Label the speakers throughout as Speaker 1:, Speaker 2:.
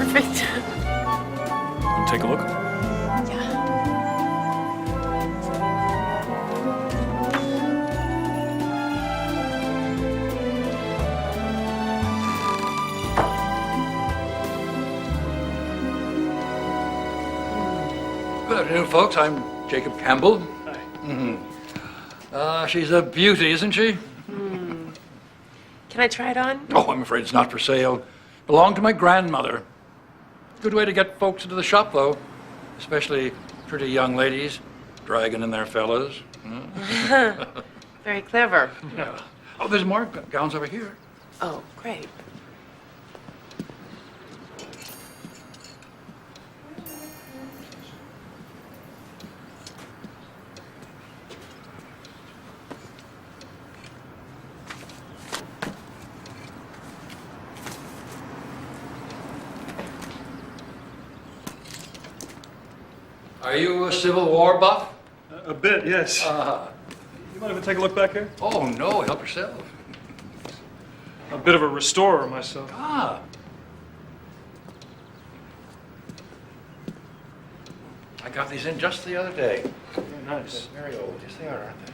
Speaker 1: Perfect.
Speaker 2: Want to take a look?
Speaker 1: Yeah.
Speaker 3: Good afternoon, folks. I'm Jacob Campbell.
Speaker 2: Hi.
Speaker 3: She's a beauty, isn't she?
Speaker 1: Can I try it on?
Speaker 3: Oh, I'm afraid it's not for sale. Belonged to my grandmother. Good way to get folks into the shop, though. Especially pretty young ladies, dragging in their fellas.
Speaker 1: Very clever.
Speaker 3: Yeah. Oh, there's more gowns over here.
Speaker 1: Oh, great.
Speaker 3: Are you a Civil War buff?
Speaker 2: A bit, yes. You mind if I take a look back here?
Speaker 3: Oh, no, help yourself.
Speaker 2: A bit of a restorer myself.
Speaker 3: Ah. I got these in just the other day.
Speaker 2: Very nice.
Speaker 3: Very old. Yes, they are, aren't they?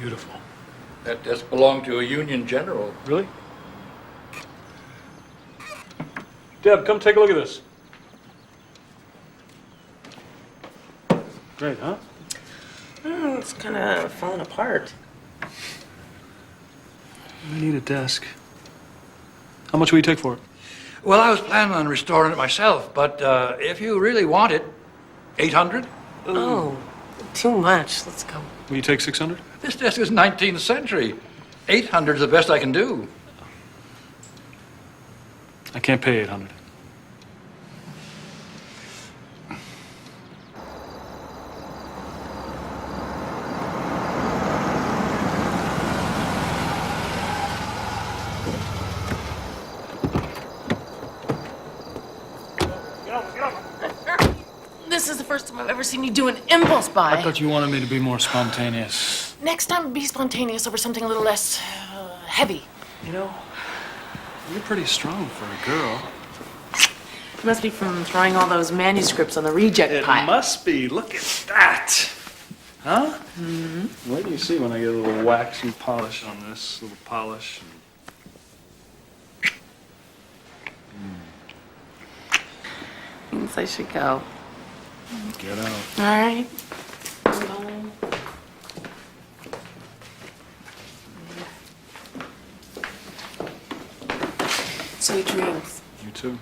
Speaker 2: Beautiful.
Speaker 3: That desk belonged to a Union general.
Speaker 2: Really? Deb, come take a look at this. Great, huh?
Speaker 1: It's kind of falling apart.
Speaker 2: We need a desk. How much will you take for it?
Speaker 3: Well, I was planning on restoring it myself, but if you really want it, 800?
Speaker 1: Oh, too much. Let's go.
Speaker 2: Will you take 600?
Speaker 3: This desk is 19th century. 800 is the best I can do.
Speaker 2: I can't pay 800.
Speaker 1: This is the first time I've ever seen you do an impulse buy.
Speaker 2: I thought you wanted me to be more spontaneous.
Speaker 1: Next time, be spontaneous over something a little less heavy.
Speaker 2: You know, you're pretty strong for a girl.
Speaker 1: You must be from throwing all those manuscripts on the reject pile.
Speaker 2: Must be. Look at that. Huh? Mm-hmm. Wait till you see when I get a little wax and polish on this. A little polish.
Speaker 1: Means I should go.
Speaker 2: Get out.
Speaker 1: All right. Sweet dreams.
Speaker 2: You too.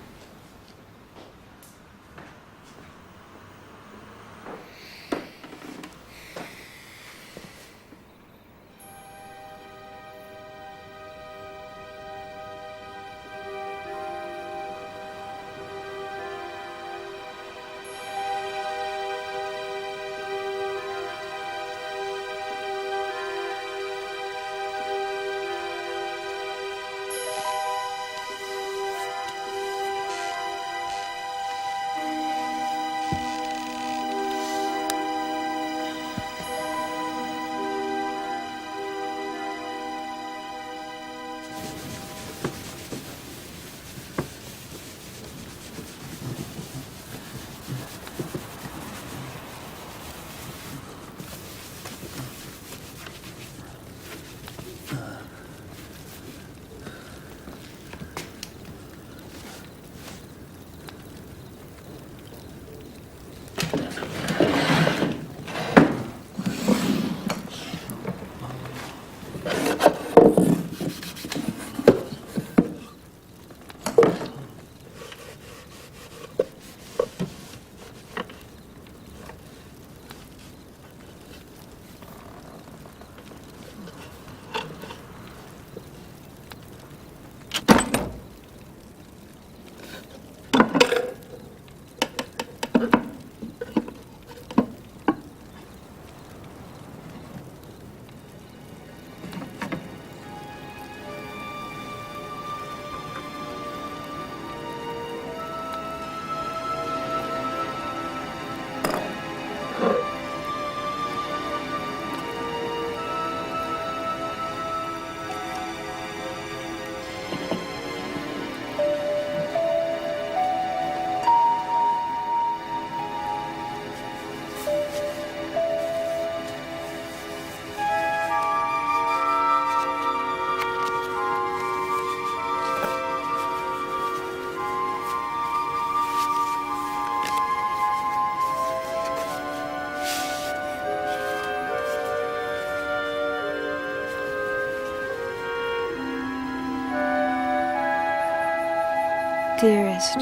Speaker 4: Dearest,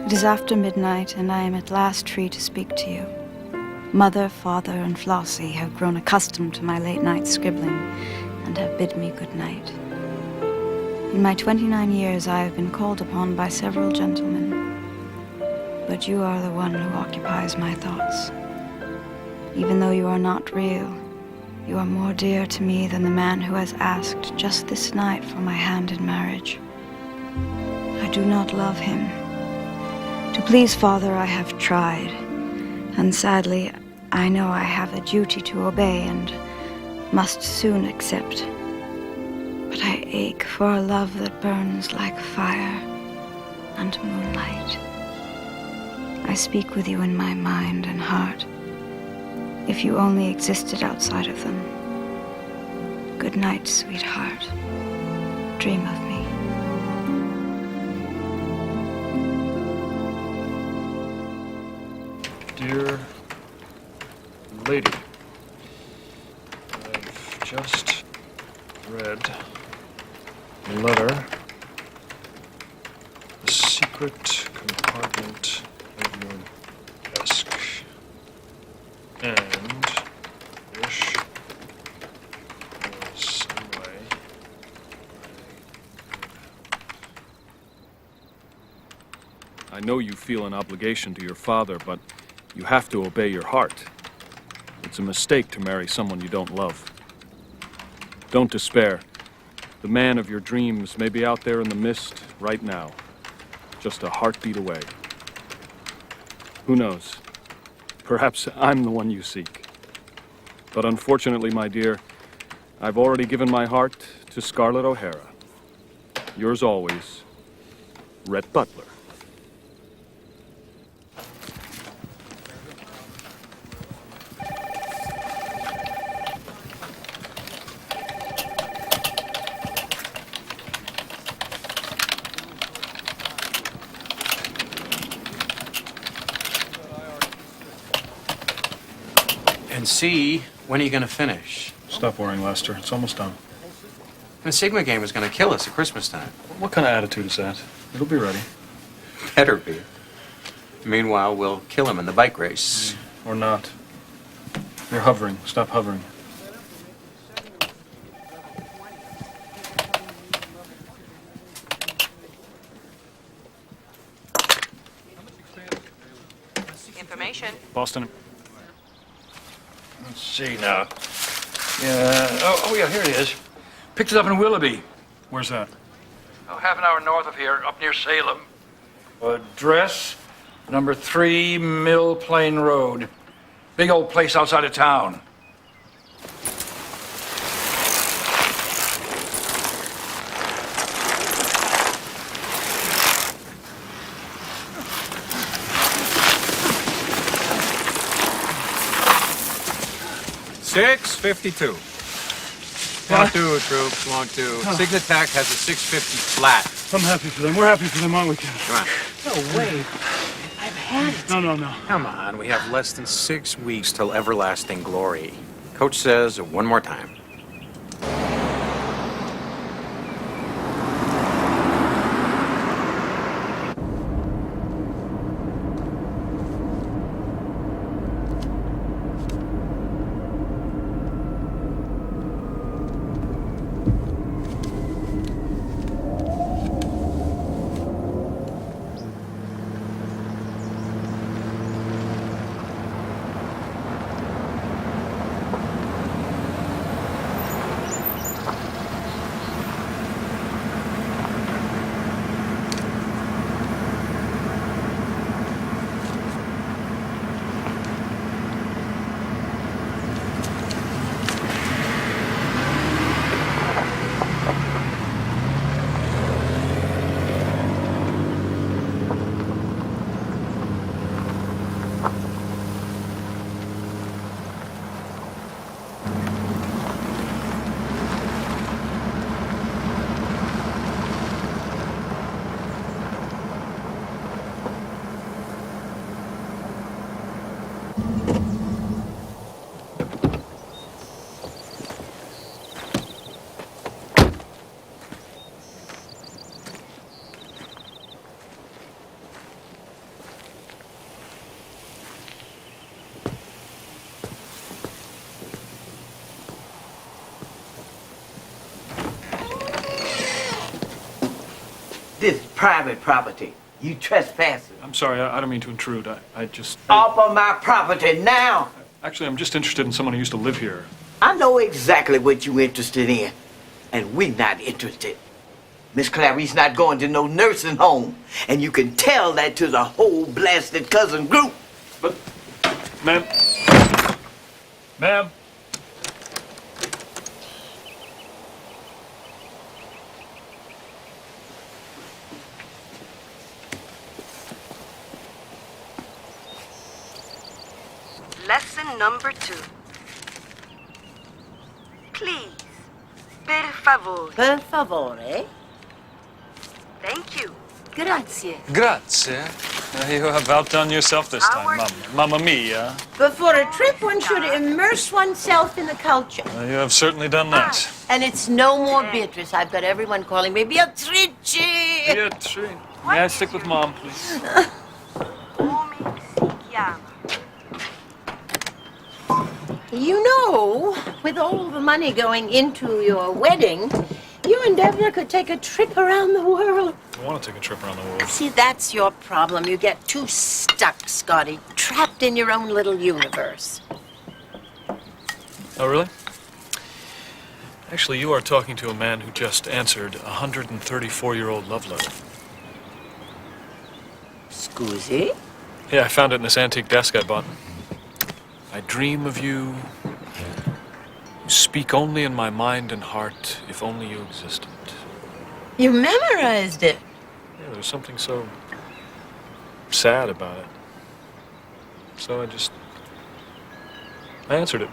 Speaker 4: it is after midnight, and I am at last free to speak to you. Mother, father, and Flossie have grown accustomed to my late-night scribbling and have bid me good night. In my 29 years, I have been called upon by several gentlemen, but you are the one who occupies my thoughts. Even though you are not real, you are more dear to me than the man who has asked just this night for my hand in marriage. I do not love him. To please Father, I have tried, and sadly, I know I have a duty to obey and must soon accept. But I ache for a love that burns like fire and moonlight. I speak with you in my mind and heart. If you only existed outside of them. Good night, sweetheart. Dream of me.
Speaker 2: Dear lady, I've just read a letter. The secret compartment of your desk. And wish there was some way I know you feel an obligation to your father, but you have to obey your heart. It's a mistake to marry someone you don't love. Don't despair. The man of your dreams may be out there in the mist right now, just a heartbeat away. Who knows? Perhaps I'm the one you seek. But unfortunately, my dear, I've already given my heart to Scarlett O'Hara. Yours always, Rhett Butler.
Speaker 5: And C, when are you going to finish?
Speaker 2: Stop worrying, Lester. It's almost done.
Speaker 5: The Sigma game is going to kill us at Christmas time.
Speaker 2: What kind of attitude is that? It'll be ready.
Speaker 5: Better be. Meanwhile, we'll kill him in the bike race.
Speaker 2: Or not. You're hovering. Stop hovering.
Speaker 1: Information.
Speaker 2: Boston.
Speaker 3: Let's see now. Yeah. Oh, yeah, here it is. Picked it up in Willoughby.
Speaker 2: Where's that?
Speaker 3: Oh, half an hour north of here, up near Salem. Address, number 3 Mill Plain Road. Big old place outside of town.
Speaker 5: $6.52. Won't do, troops, won't do. Signatech has a 650 flat.
Speaker 2: I'm happy for them. We're happy for them, aren't we, Ken?
Speaker 5: Come on.
Speaker 1: No way. I've had it.
Speaker 2: No.
Speaker 5: Come on, we have less than 6 weeks till everlasting glory. Coach says one more time.
Speaker 6: This is private property. You trespassing.
Speaker 2: I'm sorry, I don't mean to intrude. I just...
Speaker 6: Off of my property now.
Speaker 2: Actually, I'm just interested in someone who used to live here.
Speaker 6: I know exactly what you're interested in, and we're not interested. Miss Clarice not going to no nursing home, and you can tell that to the whole blasted cousin group.
Speaker 2: But, ma'am. Ma'am.
Speaker 7: Lesson number 2. Please. Per favore.
Speaker 8: Per favore.
Speaker 7: Thank you.
Speaker 8: Grazie.
Speaker 2: Grazie. You have outdone yourself this time, Mamma mia.
Speaker 8: Before a trip, one should immerse oneself in the culture.
Speaker 2: You have certainly done that.
Speaker 8: And it's no more Beatrice. I've got everyone calling me Beatrice.
Speaker 2: Beatrice. May I stick with Mom, please?
Speaker 7: Come si chiama?
Speaker 8: You know, with all the money going into your wedding, you and Deborah could take a trip around the world.
Speaker 2: I want to take a trip around the world.
Speaker 8: See, that's your problem. You get too stuck, Scotty, trapped in your own little universe.
Speaker 2: Oh, really? Actually, you are talking to a man who just answered a 134-year-old love letter.
Speaker 8: Scusi?
Speaker 2: Yeah, I found it in this antique desk I bought. I dream of you. You speak only in my mind and heart, if only you existed.
Speaker 8: You memorized it.
Speaker 2: Yeah, there was something so sad about it. So I answered it.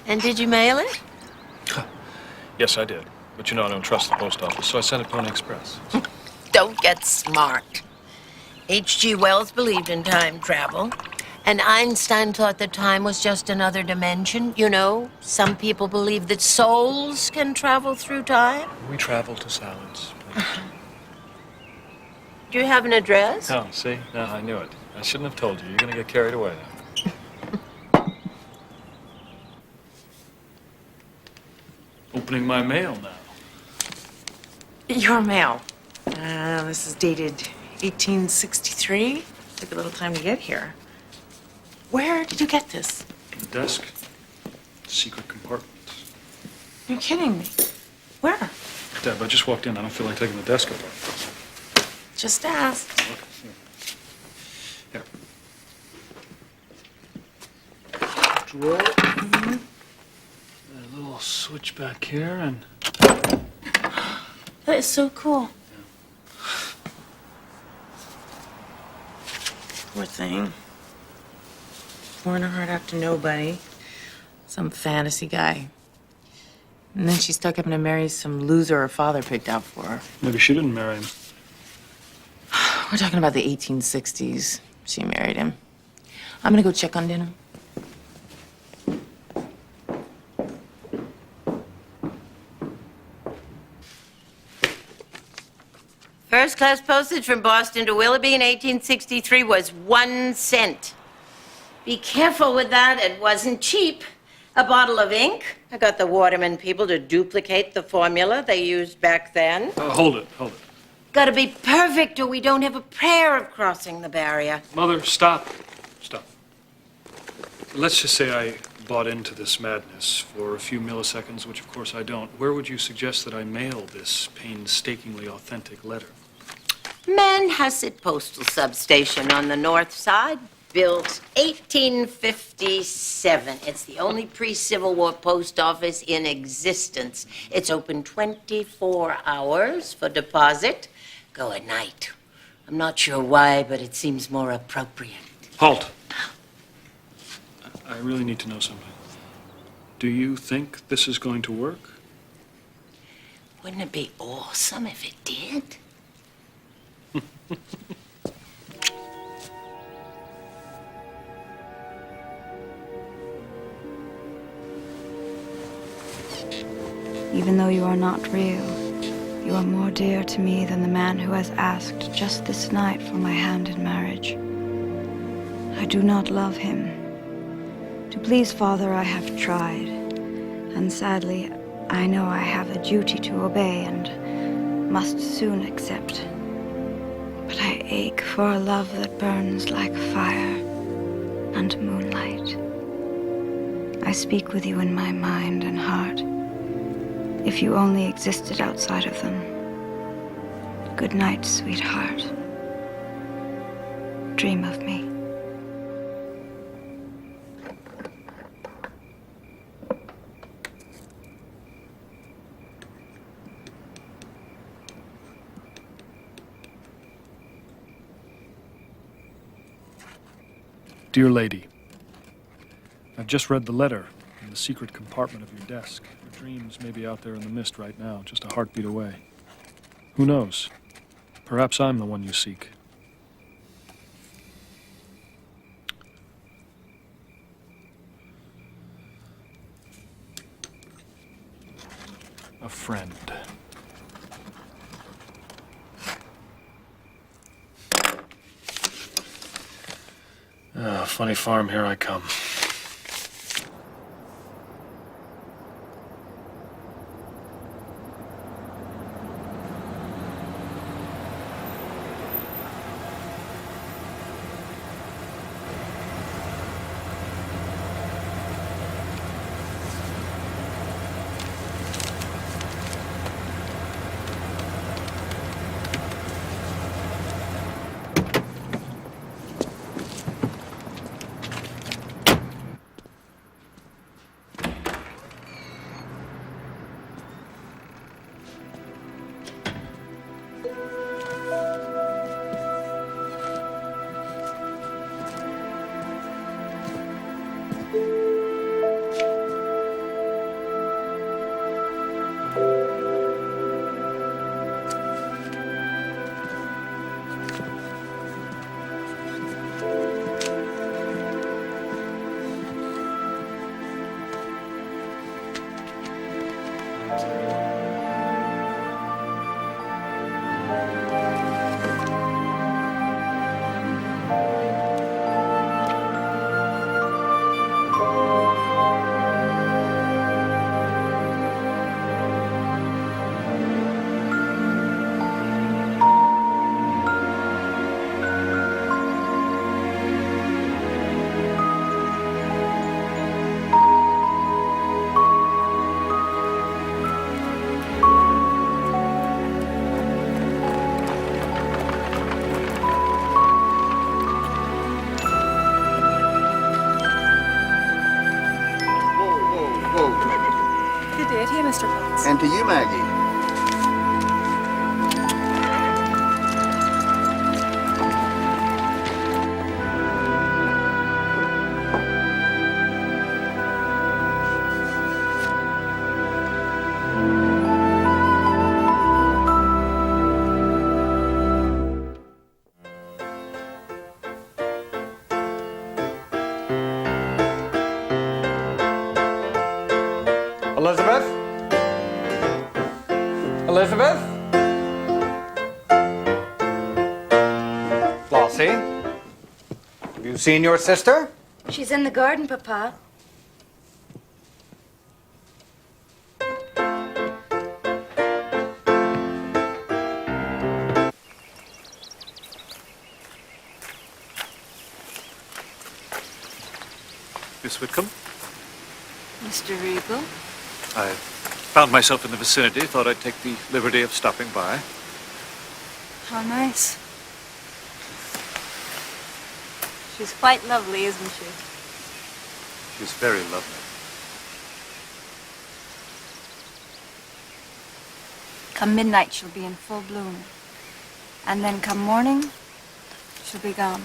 Speaker 8: And did you mail it?
Speaker 2: Yes, I did. But you know I don't trust the post office, so I sent it Pony Express.
Speaker 8: Don't get smart. H.G. Wells believed in time travel. And Einstein thought that time was just another dimension. You know, some people believe that souls can travel through time.
Speaker 2: We travel to silence, please.
Speaker 8: Do you have an address?
Speaker 2: Oh, see? No, I knew it. I shouldn't have told you. You're gonna get carried away now. Opening my mail now.
Speaker 1: Your mail. This is dated 1863. Took a little time to get here. Where did you get this?
Speaker 2: The desk. Secret compartment.
Speaker 1: You're kidding me. Where?
Speaker 2: Deb, I just walked in. I don't feel like taking the desk apart.
Speaker 1: Just asked.
Speaker 2: Okay, here. Drawer. A little switch back here and...
Speaker 1: That is so cool. Poor thing. Pouring her heart out to nobody. Some fantasy guy. And then she's stuck having to marry some loser her father picked out for her.
Speaker 2: Maybe she didn't marry him.
Speaker 1: We're talking about the 1860s. She married him. I'm gonna go check on dinner.
Speaker 8: First class postage from Boston to Willoughby in 1863 was 1 cent. Be careful with that. It wasn't cheap. A bottle of ink. I got the Waterman people to duplicate the formula they used back then.
Speaker 2: Hold it.
Speaker 8: Gotta be perfect or we don't have a prayer of crossing the barrier.
Speaker 2: Mother, stop. Stop. Let's just say I bought into this madness for a few milliseconds, which of course I don't. Where would you suggest that I mail this painstakingly authentic letter?
Speaker 8: Manhasset Postal Substation on the north side, built 1857. It's the only pre-Civil War post office in existence. It's open 24 hours for deposit. Go at night. I'm not sure why, but it seems more appropriate.
Speaker 2: Halt. I really need to know something. Do you think this is going to work?
Speaker 8: Wouldn't it be awesome if it did?
Speaker 4: Even though you are not real, you are more dear to me than the man who has asked just this night for my hand in marriage. I do not love him. To please Father, I have tried, and sadly, I know I have a duty to obey, and must soon accept. But I ache for a love that burns like fire and moonlight. I speak with you in my mind and heart. If you only existed outside of them. Good night, sweetheart. Dream of me.
Speaker 2: Dear Lady, I've just read the letter in the secret compartment of your desk. Your dreams may be out there in the mist right now, just a heartbeat away. Who knows? Perhaps I'm the one you seek. A friend. Funny farm, here I come.
Speaker 9: Good day to you, Mr. Potts.
Speaker 10: And to you, Maggie.
Speaker 5: Elizabeth? Elizabeth? Flossie? Have you seen your sister?
Speaker 4: She's in the garden, Papa.
Speaker 11: Miss Whitcomb?
Speaker 4: Mr. Regal?
Speaker 11: I found myself in the vicinity, thought I'd take the liberty of stopping by.
Speaker 4: How nice. She's quite lovely, isn't she?
Speaker 11: She's very lovely.
Speaker 4: Come midnight, she'll be in full bloom. And then come morning, she'll be gone.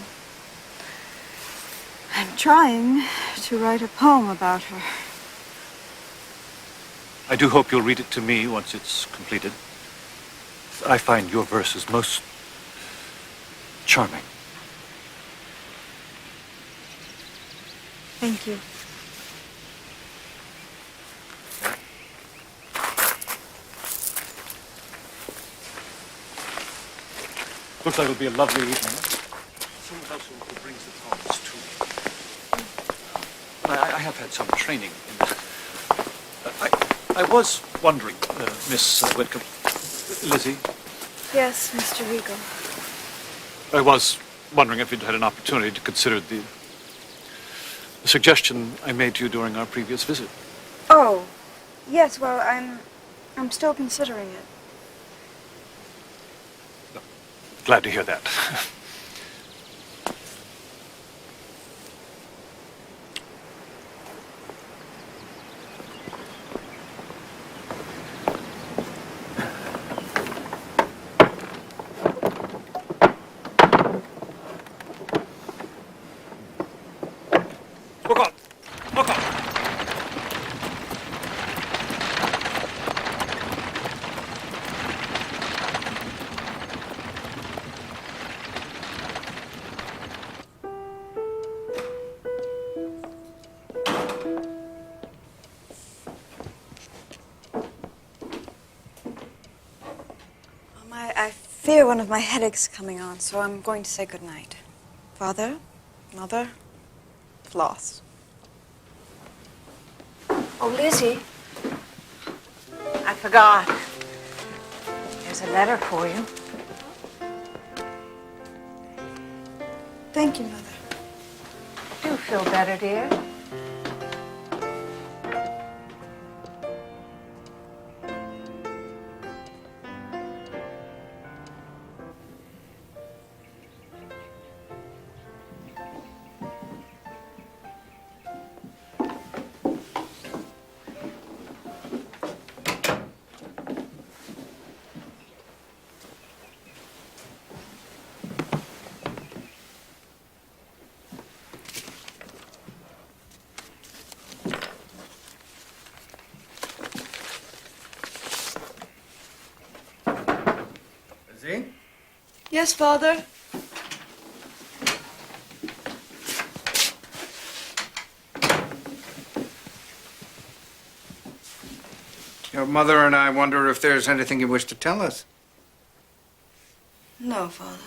Speaker 4: I'm trying to write a poem about her.
Speaker 11: I do hope you'll read it to me once it's completed. I find your verses most charming.
Speaker 4: Thank you.
Speaker 11: Looks like it'll be a lovely evening. Someone else who brings the poems to me. I have had some training in that. I was wondering, Miss Whitcomb, Lizzie,
Speaker 4: Yes, Mr. Regal.
Speaker 11: I was wondering if you'd had an opportunity to consider the suggestion I made to you during our previous visit.
Speaker 4: Oh, yes, well, I'm still considering it.
Speaker 11: Glad to hear that. Look on! Look on!
Speaker 4: I fear one of my headaches coming on, so I'm going to say goodnight. Father, Mother, Floss.
Speaker 1: Oh, Lizzie. I forgot. There's a letter for you.
Speaker 4: Thank you, Mother.
Speaker 1: Do feel better, dear.
Speaker 5: Lizzie?
Speaker 4: Yes, Father?
Speaker 5: Your mother and I wonder if there's anything you wish to tell us.
Speaker 4: No, Father.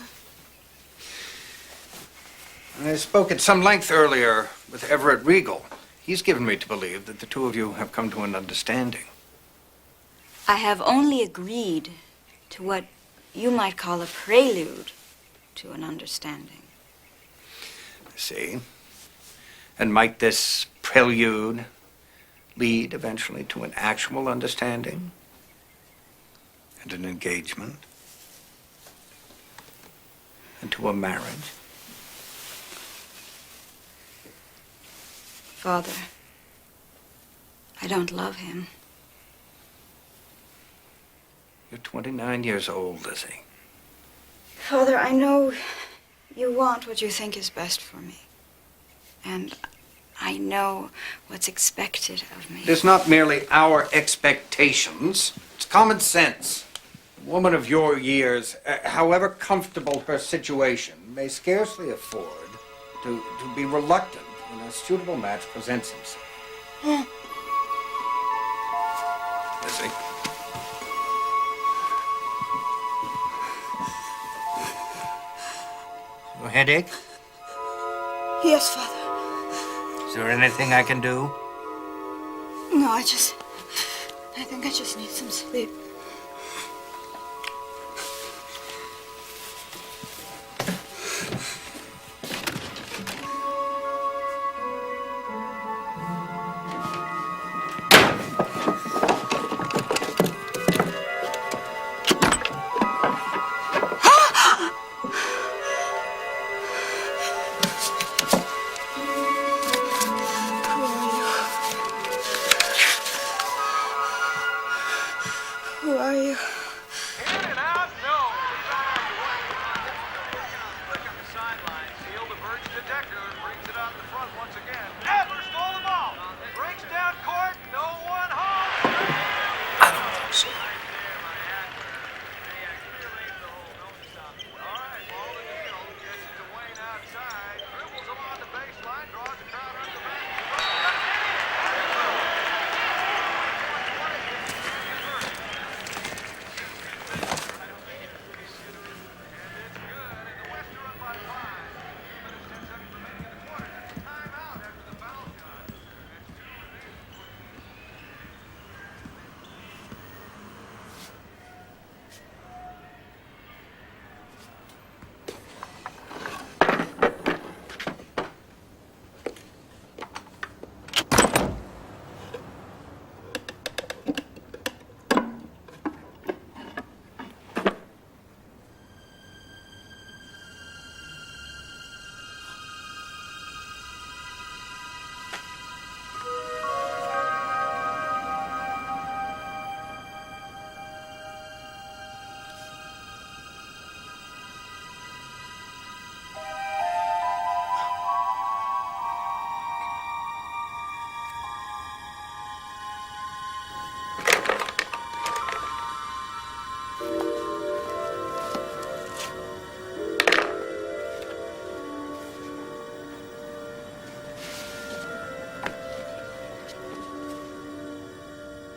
Speaker 5: I spoke at some length earlier with Everett Regal. He's given me to believe that the two of you have come to an understanding.
Speaker 4: I have only agreed to what you might call a prelude to an understanding.
Speaker 5: See? And might this prelude lead eventually to an actual understanding and an engagement and to a marriage?
Speaker 4: Father, I don't love him.
Speaker 5: You're 29 years old, Lizzie.
Speaker 4: Father, I know you want what you think is best for me. And I know what's expected of me.
Speaker 5: It's not merely our expectations. It's common sense. A woman of your years, however comfortable her situation, may scarcely afford to be reluctant when a suitable match presents himself. Lizzie. A headache?
Speaker 4: Yes, Father.
Speaker 5: Is there anything I can do?
Speaker 4: No, I think I just need some sleep. Who are you?
Speaker 2: In and out, no. He's on our way. Look at the sideline. Seal the Birch detector and brings it out in the front once again. Adler stole the ball. Breaks down court. No one home.
Speaker 5: I don't think so.
Speaker 2: All right, ball to Neal. Gets it to Wayne outside. Dribbles along the baseline. Draws the crowd under the bench.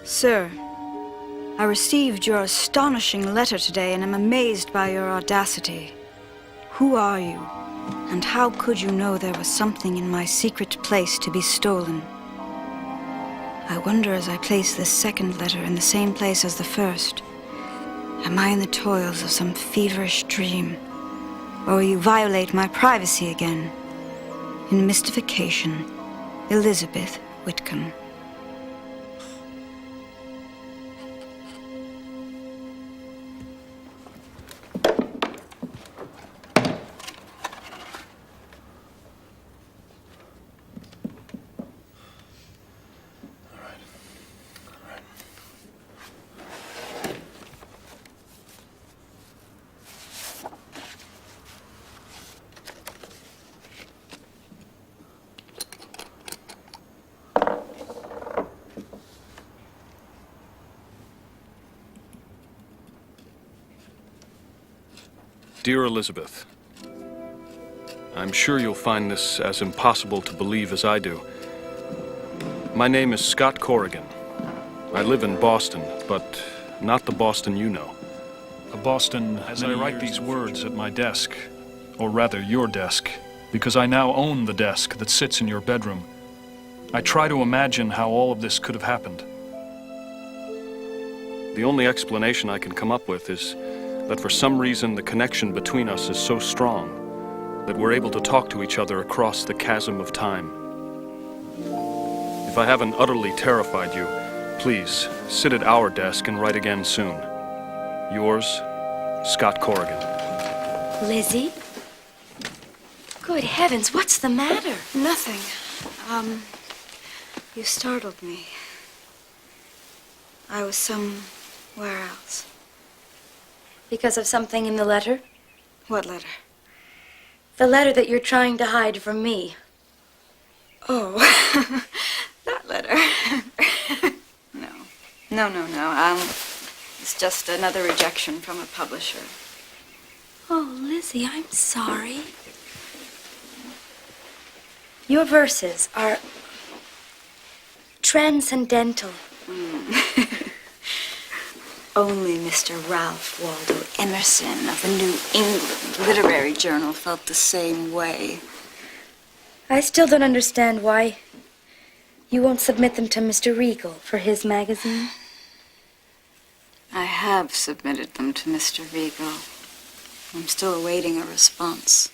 Speaker 4: Sir, I received your astonishing letter today and am amazed by your audacity. Who are you? And how could you know there was something in my secret place to be stolen? I wonder as I place this second letter in the same place as the first. Am I in the toils of some feverish dream? Or will you violate my privacy again? In mystification, Elizabeth Whitcomb.
Speaker 2: Dear Elizabeth, I'm sure you'll find this as impossible to believe as I do. My name is Scott Corrigan. I live in Boston, but not the Boston you know. A Boston as I write these words at my desk, or rather your desk, because I now own the desk that sits in your bedroom. I try to imagine how all of this could have happened. The only explanation I can come up with is that for some reason the connection between us is so strong that we're able to talk to each other across the chasm of time. If I haven't utterly terrified you, please sit at our desk and write again soon. Yours, Scott Corrigan.
Speaker 10: Lizzie? Good heavens, what's the matter?
Speaker 4: Nothing. You startled me. I was somewhere else.
Speaker 10: Because of something in the letter?
Speaker 4: What letter?
Speaker 10: The letter that you're trying to hide from me.
Speaker 4: Oh, that letter. No. It's just another rejection from a publisher.
Speaker 10: Oh, Lizzie, I'm sorry. Your verses are transcendental.
Speaker 4: Only Mr. Ralph Waldo Emerson of the New England Literary Journal felt the same way.
Speaker 10: I still don't understand why you won't submit them to Mr. Regal for his magazine.
Speaker 4: I have submitted them to Mr. Regal. I'm still awaiting a response.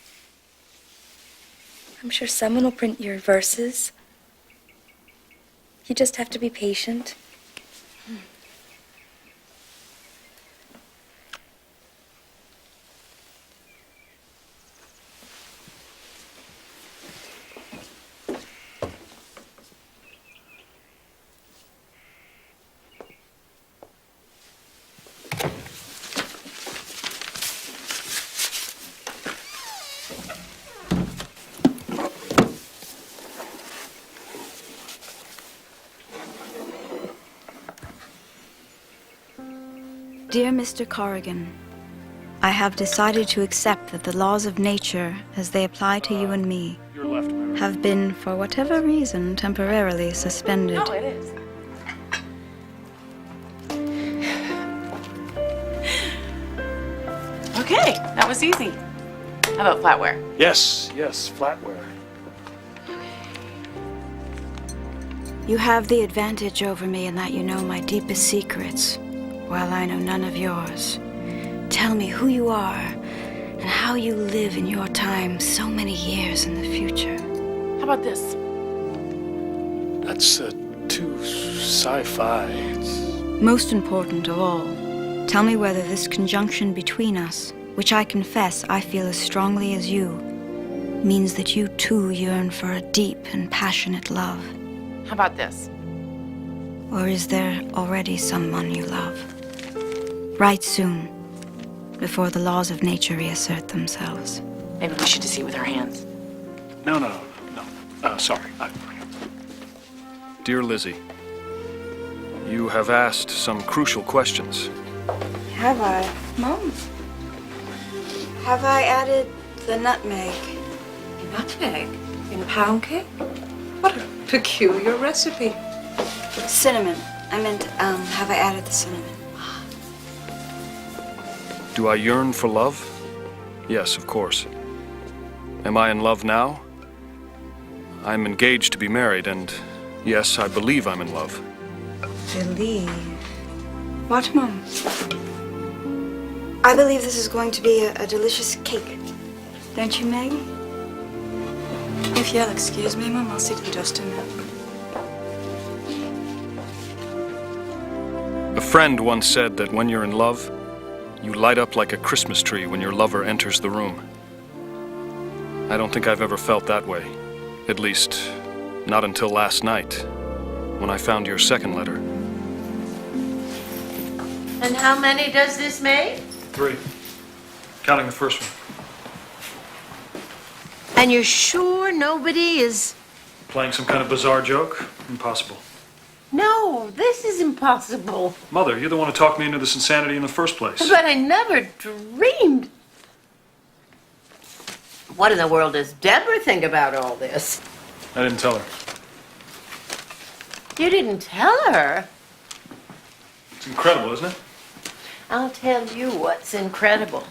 Speaker 10: I'm sure someone will print your verses. You just have to be patient.
Speaker 4: Dear Mr. Corrigan, I have decided to accept that the laws of nature, as they apply to you and me,
Speaker 2: Your left, Mary.
Speaker 4: have been, for whatever reason, temporarily suspended.
Speaker 1: No, it is. Okay, that was easy. How about flatware?
Speaker 2: Yes, flatware.
Speaker 4: You have the advantage over me in that you know my deepest secrets, while I know none of yours. Tell me who you are and how you live in your time so many years in the future.
Speaker 1: How about this?
Speaker 2: That's too sci-fi.
Speaker 4: Most important of all, tell me whether this conjunction between us, which I confess I feel as strongly as you, means that you too yearn for a deep and passionate love.
Speaker 1: How about this?
Speaker 4: Or is there already someone you love? Write soon, before the laws of nature reassert themselves.
Speaker 1: Maybe we should just eat with our hands.
Speaker 2: No. Sorry. Dear Lizzie, you have asked some crucial questions.
Speaker 4: Have I?
Speaker 10: Mom.
Speaker 4: Have I added the nutmeg?
Speaker 9: Nutmeg in pound cake? What a peculiar recipe.
Speaker 4: Cinnamon. I meant, have I added the cinnamon?
Speaker 2: Do I yearn for love? Yes, of course. Am I in love now? I'm engaged to be married, and yes, I believe I'm in love.
Speaker 4: Believe? What, Mom? I believe this is going to be a delicious cake. Don't you, Maggie? If you'll excuse me, Mom, I'll sit here just a minute.
Speaker 2: A friend once said that when you're in love, you light up like a Christmas tree when your lover enters the room. I don't think I've ever felt that way. At least, not until last night, when I found your second letter.
Speaker 8: And how many does this make?
Speaker 11: 3. Counting the first one.
Speaker 8: And you're sure nobody is...
Speaker 11: Playing some kind of bizarre joke? Impossible.
Speaker 8: No, this is impossible.
Speaker 11: Mother, you're the one who talked me into this insanity in the first place.
Speaker 8: But I never dreamed. What in the world does Deborah think about all this?
Speaker 11: I didn't tell her.
Speaker 8: You didn't tell her?
Speaker 11: It's incredible, isn't it?
Speaker 8: I'll tell you what's incredible.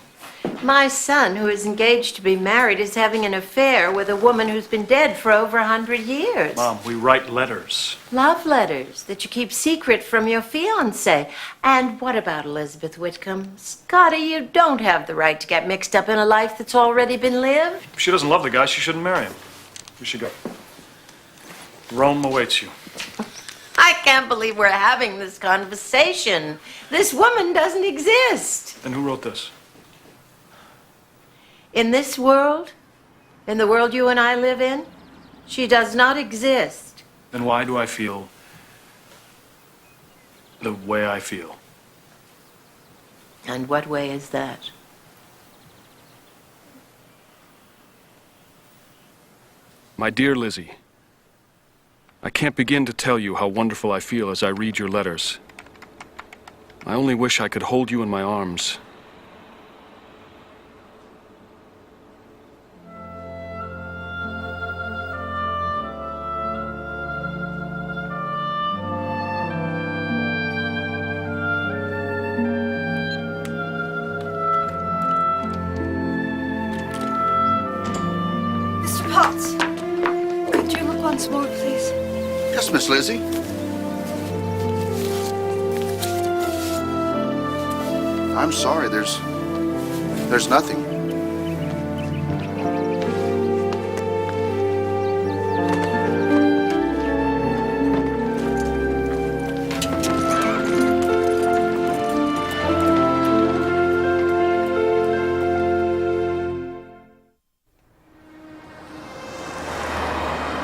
Speaker 8: My son, who is engaged to be married, is having an affair with a woman who's been dead for over 100 years.
Speaker 11: Mom, we write letters.
Speaker 8: Love letters that you keep secret from your fiancé. And what about Elizabeth Whitcomb? Scotty, you don't have the right to get mixed up in a life that's already been lived.
Speaker 11: If she doesn't love the guy, she shouldn't marry him. We should go. Rome awaits you.
Speaker 8: I can't believe we're having this conversation. This woman doesn't exist.
Speaker 11: And who wrote this?
Speaker 8: In this world, in the world you and I live in, she does not exist.
Speaker 11: Then why do I feel the way I feel?
Speaker 8: And what way is that?
Speaker 2: My dear Lizzie, I can't begin to tell you how wonderful I feel as I read your letters. I only wish I could hold you in my arms.
Speaker 4: Mr. Potts, could you look once more, please?
Speaker 12: Yes, Miss Lizzie. I'm sorry, there's nothing.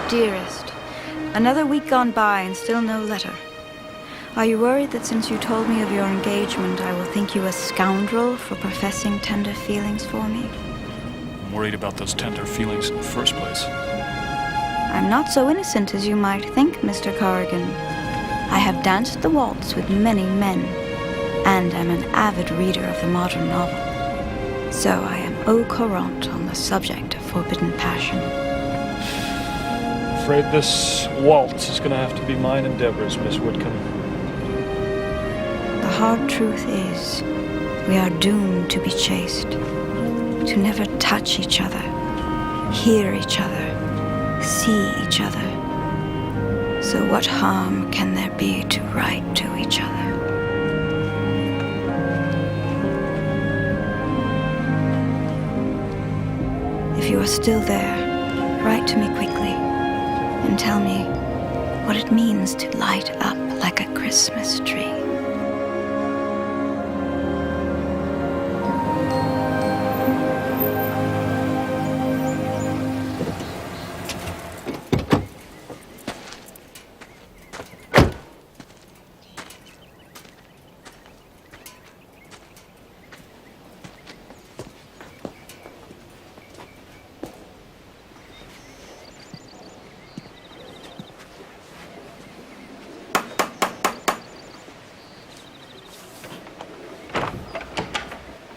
Speaker 4: Dearest, another week gone by and still no letter. Are you worried that since you told me of your engagement, I will think you a scoundrel for professing tender feelings for me?
Speaker 11: I'm worried about those tender feelings in the first place.
Speaker 4: I'm not so innocent as you might think, Mr. Corrigan. I have danced the waltz with many men, and am an avid reader of the modern novel. So I am au courant on the subject of forbidden passion.
Speaker 11: Afraid this waltz is going to have to be mine and Deborah's, Miss Whitcomb.
Speaker 4: The hard truth is, we are doomed to be chaste, to never touch each other, hear each other, see each other. So what harm can there be to write to each other? If you are still there, write to me quickly and tell me what it means to light up like a Christmas tree.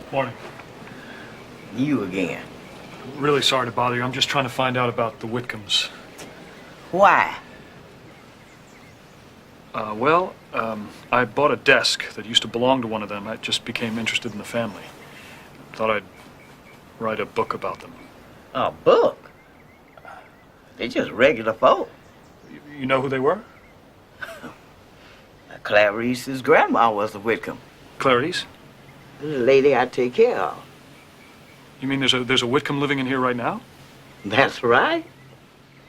Speaker 11: Morning.
Speaker 6: You again.
Speaker 11: Really sorry to bother you. I'm just trying to find out about the Whitcombs.
Speaker 6: Why?
Speaker 2: I bought a desk that used to belong to one of them. I just became interested in the family. Thought I'd write a book about them.
Speaker 6: A book? They're just regular folk.
Speaker 2: You know who they were?
Speaker 6: Clarice's grandma was a Whitcomb.
Speaker 2: Clarice?
Speaker 6: The lady I take care of.
Speaker 2: You mean there's a Whitcomb living in here right now?
Speaker 6: That's right.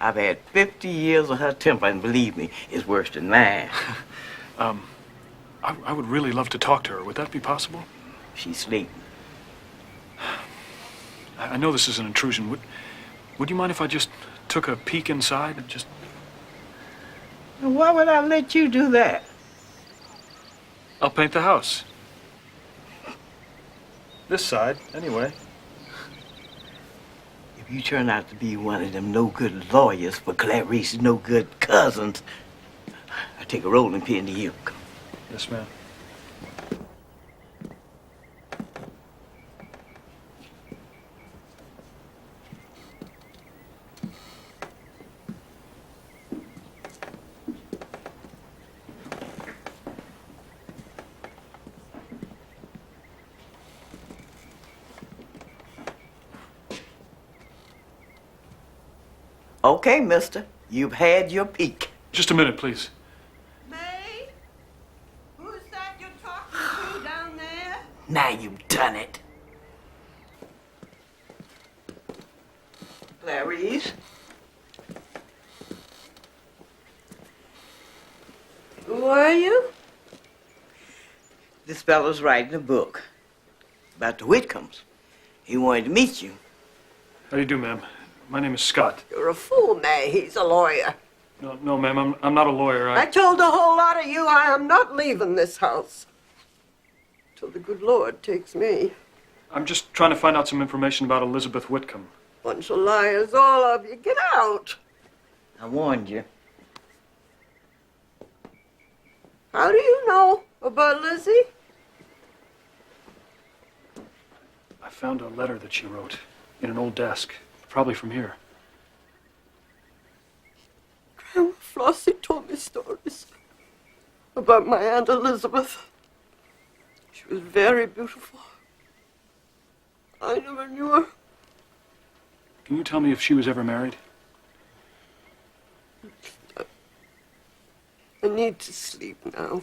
Speaker 6: I've had 50 years of her temper, and believe me, it's worse than mine.
Speaker 2: I would really love to talk to her. Would that be possible?
Speaker 6: She's sleeping.
Speaker 2: I know this is an intrusion. Would you mind if I just took a peek inside and just...
Speaker 6: Why would I let you do that?
Speaker 2: I'll paint the house. This side, anyway.
Speaker 6: If you turn out to be one of them no-good lawyers for Clarice's no-good cousins, I take a rolling pin to you.
Speaker 2: Yes, ma'am.
Speaker 6: Okay, mister. You've had your peek.
Speaker 2: Just a minute, please.
Speaker 8: May? Who's that you're talking to down there?
Speaker 6: Now you've done it. Clarice?
Speaker 8: Who are you?
Speaker 6: This fellow's writing a book about the Whitcombs. He wanted to meet you.
Speaker 2: How do you do, ma'am? My name is Scott.
Speaker 13: You're a fool, May. He's a lawyer.
Speaker 2: No, ma'am, I'm not a lawyer.
Speaker 13: I told a whole lot of you I am not leaving this house till the good Lord takes me.
Speaker 2: I'm just trying to find out some information about Elizabeth Whitcomb.
Speaker 13: Bunch of liars, all of you. Get out.
Speaker 6: I warned you.
Speaker 13: How do you know about Lizzie?
Speaker 2: I found a letter that she wrote in an old desk, probably from here.
Speaker 13: Grandma Flossie told me stories about my Aunt Elizabeth. She was very beautiful. I never knew her.
Speaker 2: Can you tell me if she was ever married?
Speaker 13: I need to sleep now.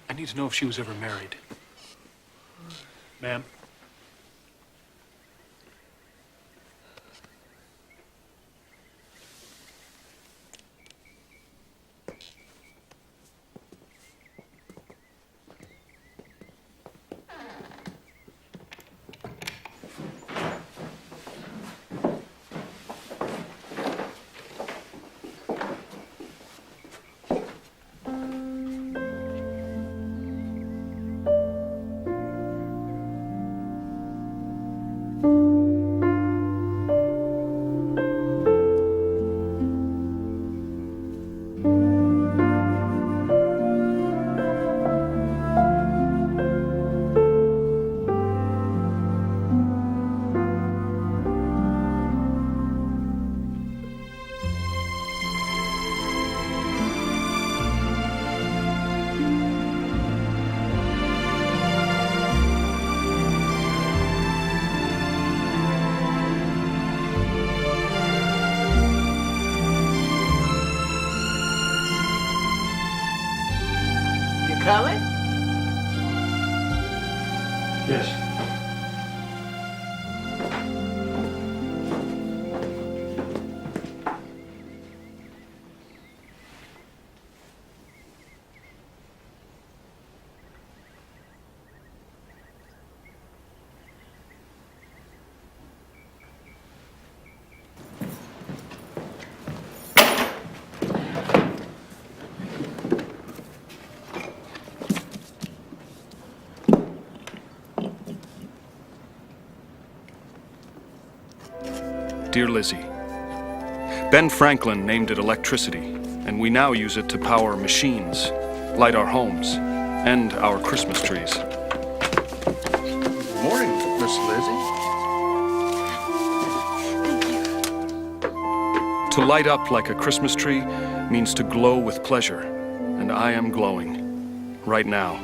Speaker 2: I need to know if she was ever married. Ma'am?
Speaker 6: Coming?
Speaker 2: Yes. Dear Lizzie, Ben Franklin named it electricity, and we now use it to power machines, light our homes, and our Christmas trees.
Speaker 12: Good morning, Miss Lizzie.
Speaker 2: To light up like a Christmas tree means to glow with pleasure, and I am glowing. Right now.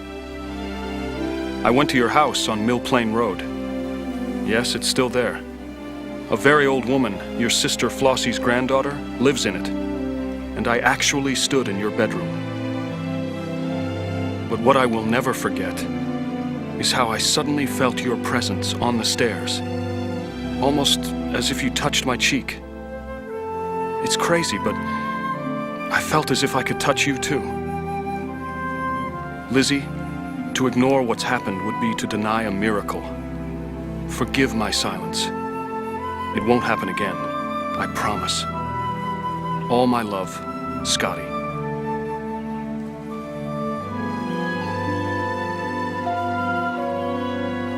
Speaker 2: I went to your house on Mill Plain Road. Yes, it's still there. A very old woman, your sister Flossie's granddaughter, lives in it. And I actually stood in your bedroom. But what I will never forget is how I suddenly felt your presence on the stairs. Almost as if you touched my cheek. It's crazy, but I felt as if I could touch you too. Lizzie, to ignore what's happened would be to deny a miracle. Forgive my silence. It won't happen again. I promise. All my love, Scotty.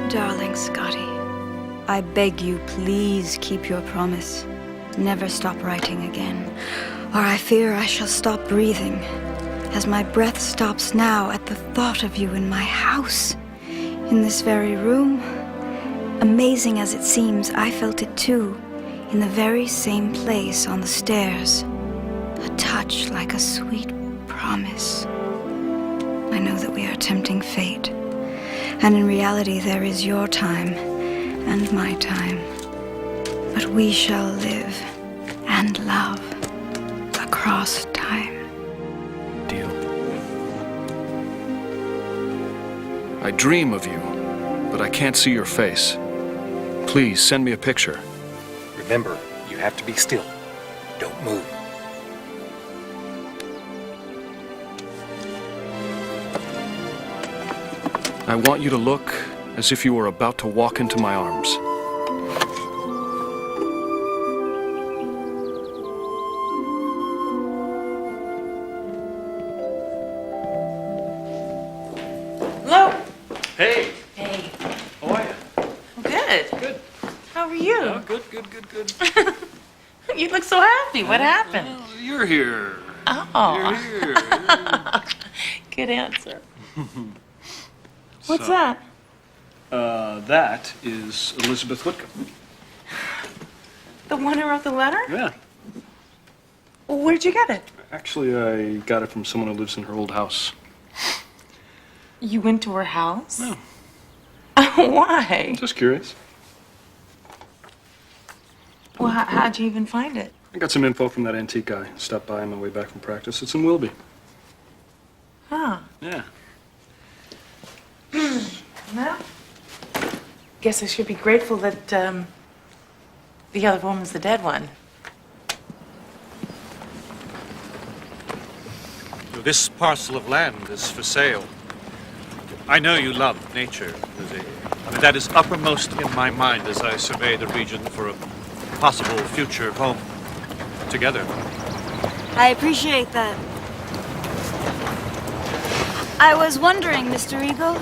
Speaker 4: Darling Scotty, I beg you, please keep your promise. Never stop writing again, or I fear I shall stop breathing, as my breath stops now at the thought of you in my house, in this very room. Amazing as it seems, I felt it too, in the very same place on the stairs. A touch like a sweet promise. I know that we are tempting fate, and in reality there is your time and my time. But we shall live and love across time.
Speaker 2: Deal. I dream of you, but I can't see your face. Please send me a picture.
Speaker 11: Remember, you have to be still. Don't move.
Speaker 2: I want you to look as if you were about to walk into my arms.
Speaker 1: Hello.
Speaker 2: Hey,
Speaker 1: Hey.
Speaker 2: how are you?
Speaker 1: Good.
Speaker 2: Good.
Speaker 1: How are you?
Speaker 2: Oh, good.
Speaker 1: You look so happy. What happened?
Speaker 2: Oh, you're here.
Speaker 1: Oh.
Speaker 2: You're here.
Speaker 1: Good answer. What's
Speaker 2: So,
Speaker 1: that?
Speaker 2: That is Elizabeth Whitcomb.
Speaker 1: The one who wrote the letter?
Speaker 2: Yeah.
Speaker 1: Well, where'd you get it?
Speaker 2: Actually, I got it from someone who lives in her old house.
Speaker 1: You went to her house?
Speaker 2: No.
Speaker 1: Why?
Speaker 2: Just curious.
Speaker 1: Well, how'd you even find it?
Speaker 2: I got some info from that antique guy. Stopped by on my way back from practice. It's in Wilby.
Speaker 1: Huh.
Speaker 2: Yeah.
Speaker 1: Well, guess I should be grateful that the other woman's the dead one.
Speaker 11: This parcel of land is for sale. I know you love nature, Lizzie. And that is uppermost in my mind as I survey the region for a possible future home together.
Speaker 4: I appreciate that. I was wondering, Mr. Eagle,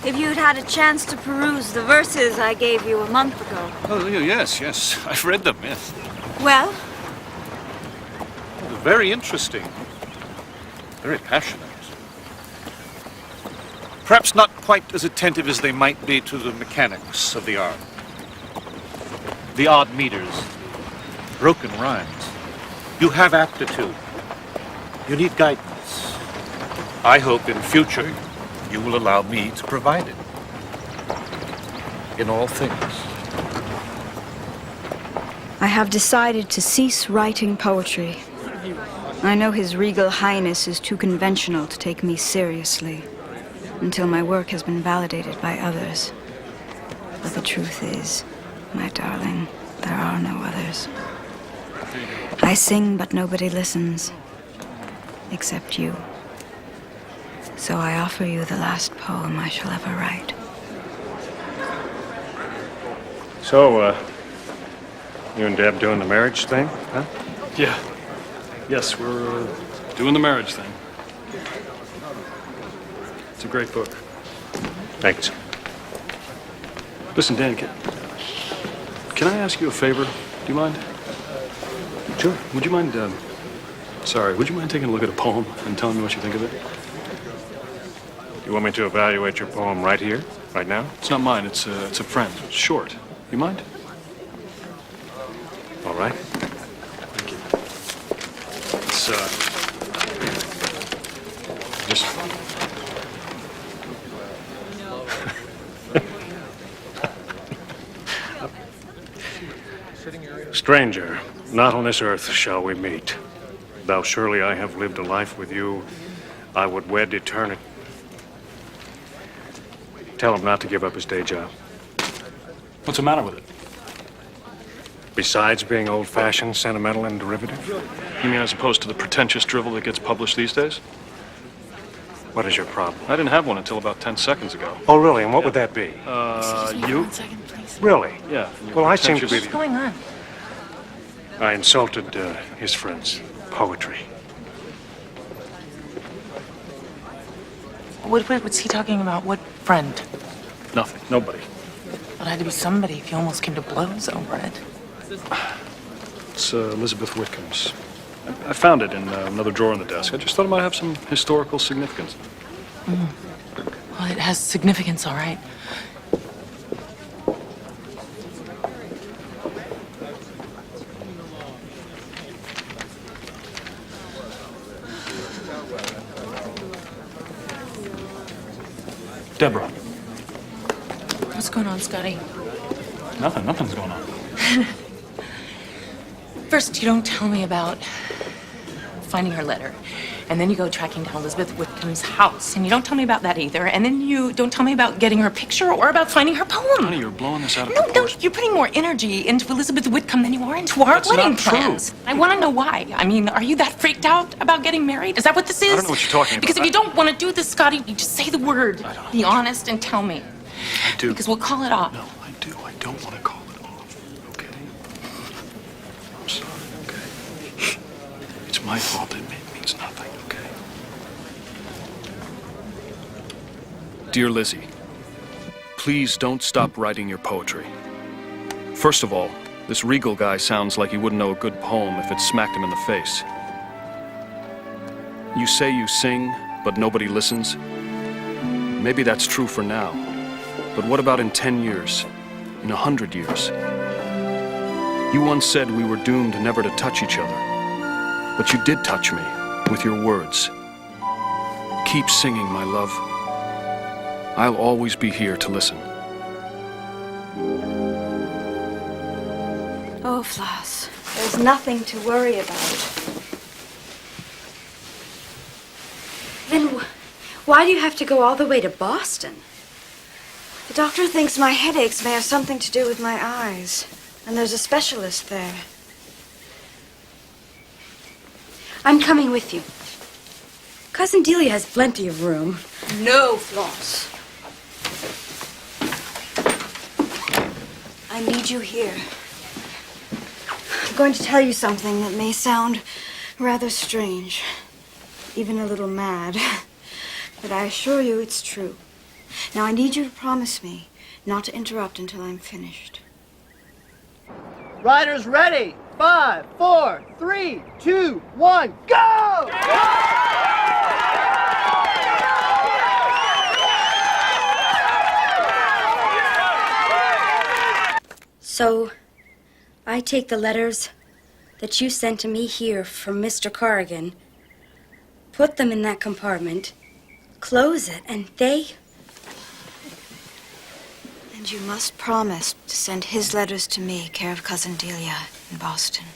Speaker 4: if you'd had a chance to peruse the verses I gave you a month ago.
Speaker 11: Oh, yes. I've read them, yes.
Speaker 4: Well,
Speaker 11: Very interesting. Very passionate. Perhaps not quite as attentive as they might be to the mechanics of the art. The odd meters, broken rhymes. You have aptitude. You need guidance. I hope in future you will allow me to provide it. In all things.
Speaker 4: I have decided to cease writing poetry. I know His Regal Highness is too conventional to take me seriously until my work has been validated by others. But the truth is, my darling, there are no others. I sing, but nobody listens, except you. So I offer you the last poem I shall ever write.
Speaker 14: So, you and Deb doing the marriage thing, huh?
Speaker 2: Yeah. Yes, we're doing the marriage thing. It's a great book.
Speaker 14: Thanks.
Speaker 2: Listen, Dan, can I ask you a favor? Do you mind?
Speaker 14: Sure.
Speaker 2: Would you mind, would you mind taking a look at a poem and telling me what you think of it?
Speaker 14: You want me to evaluate your poem right here, right now?
Speaker 2: It's not mine, it's a friend. It's short. You mind?
Speaker 14: All right.
Speaker 2: Thank you. It's
Speaker 14: Just... Stranger, not on this earth shall we meet. Though surely I have lived a life with you, I would wed eternity. Tell him not to give up his day job.
Speaker 3: What's the matter with it?
Speaker 14: Besides being old-fashioned, sentimental, and derivative?
Speaker 2: You mean as opposed to the pretentious drivel that gets published these days?
Speaker 14: What is your problem?
Speaker 2: I didn't have one until about 10 seconds ago.
Speaker 14: Oh, really? And what would that be?
Speaker 2: You?
Speaker 1: 1 second, please.
Speaker 14: Really?
Speaker 2: Yeah.
Speaker 14: Well, I seem to be
Speaker 1: What's going on?
Speaker 14: I insulted his friend's poetry.
Speaker 1: What's he talking about? What friend?
Speaker 2: Nothing. Nobody.
Speaker 1: Well, it had to be somebody if you almost came to blows over it.
Speaker 2: It's Elizabeth Whitcomb's. I found it in another drawer in the desk. I just thought it might have some historical significance.
Speaker 1: Well, it has significance, all right.
Speaker 3: Deborah.
Speaker 1: What's going on, Scotty?
Speaker 3: Nothing's going on.
Speaker 1: First, you don't tell me about finding her letter. And then you go tracking down Elizabeth Whitcomb's house. And you don't tell me about that either. And then you don't tell me about getting her picture or about finding her poem.
Speaker 2: Honey, you're blowing this out of
Speaker 1: No,
Speaker 2: proportion.
Speaker 1: you're putting more energy into Elizabeth Whitcomb than you are into our
Speaker 2: That's
Speaker 1: wedding
Speaker 2: not true.
Speaker 1: plans. I want to know why. I mean, are you that freaked out about getting married? Is that what this is?
Speaker 2: I don't know what you're talking about.
Speaker 1: Because if you don't want to do this, Scotty, you just say the word.
Speaker 2: I don't know.
Speaker 1: Be honest and tell me.
Speaker 2: I do.
Speaker 1: Because we'll call it off.
Speaker 2: No, I do. I don't want to call it off. Okay? I'm sorry, okay? It's my fault. It means nothing, okay? Dear Lizzie, please don't stop writing your poetry. First of all, this Regal guy sounds like he wouldn't know a good poem if it smacked him in the face. You say you sing, but nobody listens. Maybe that's true for now. But what about in 10 years? In 100 years? You once said we were doomed never to touch each other. But you did touch me with your words. Keep singing, my love. I'll always be here to listen.
Speaker 4: Oh, Floss, there's nothing to worry about. Then why do you have to go all the way to Boston? The doctor thinks my headaches may have something to do with my eyes, and there's a specialist there. I'm coming with you. Cousin Delia has plenty of room. No, Floss. I need you here. I'm going to tell you something that may sound rather strange, even a little mad, but I assure you it's true. Now I need you to promise me not to interrupt until I'm finished.
Speaker 15: Riders ready. 5, 4, 3, 2, 1, go!
Speaker 10: So, I take the letters that you sent to me here from Mr. Corrigan, put them in that compartment, close it, and they...
Speaker 4: And you must promise to send his letters to me, care of Cousin Delia in Boston.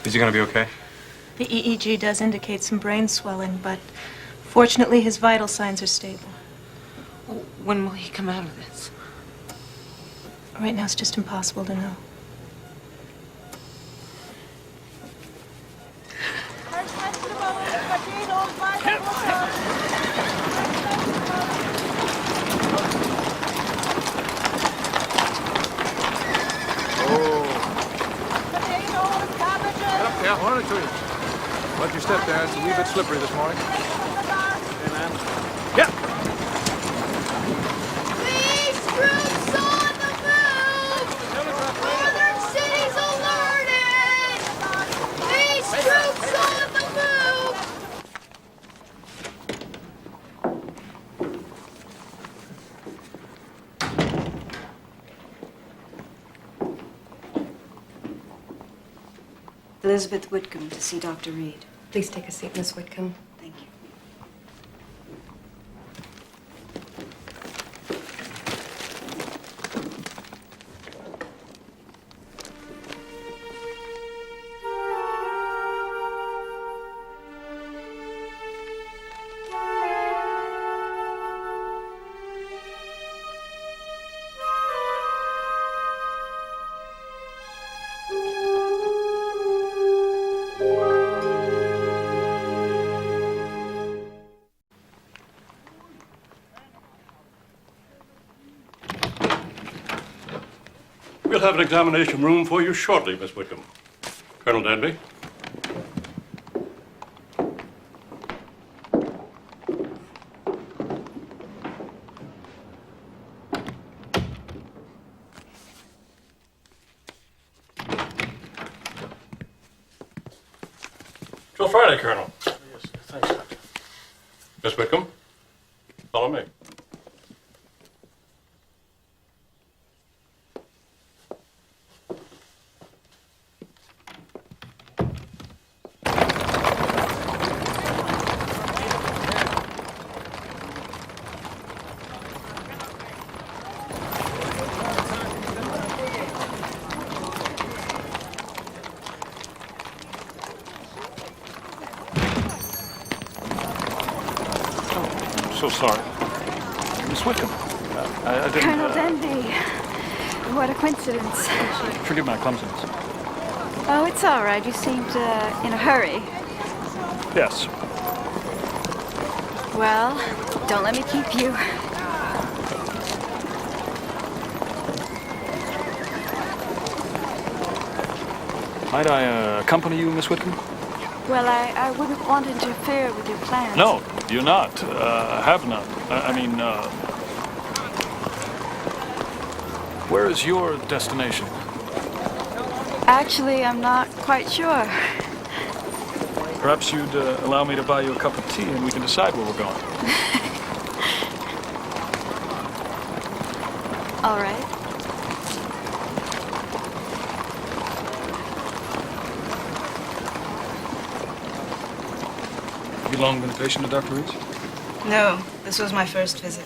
Speaker 16: Is he gonna be okay?
Speaker 17: The EEG does indicate some brain swelling, but fortunately his vital signs are stable.
Speaker 1: When will he come out of this?
Speaker 17: Right now it's just impossible to know.
Speaker 18: Yeah, one or two. Watch your step there. It's a wee bit slippery this morning. Hey, man. Yeah.
Speaker 19: These troops on the move! Northern cities alerted! These troops on the move!
Speaker 4: Elizabeth Whitcomb to see Dr. Reed.
Speaker 9: Please take a seat, Miss Whitcomb.
Speaker 4: Thank you.
Speaker 14: We'll have an examination room for you shortly, Miss Whitcomb. Colonel Denby. Till Friday, Colonel.
Speaker 16: Yes, thanks, Doctor.
Speaker 14: Miss Whitcomb, follow me.
Speaker 2: So sorry. Miss Whitcomb, I didn't...
Speaker 4: Colonel Denby. What a coincidence.
Speaker 2: Forgive my clumsiness.
Speaker 4: Oh, it's all right. You seemed in a hurry.
Speaker 2: Yes.
Speaker 4: Well, don't let me keep you.
Speaker 2: Might I accompany you, Miss Whitcomb?
Speaker 4: Well, I wouldn't want to interfere with your plans.
Speaker 2: No, you're not. Have none. I mean, where is your destination?
Speaker 4: Actually, I'm not quite sure.
Speaker 2: Perhaps you'd allow me to buy you a cup of tea and we can decide where we're going.
Speaker 4: All right.
Speaker 2: Have you long been a patient of Dr. Reed's?
Speaker 4: No, this was my first visit.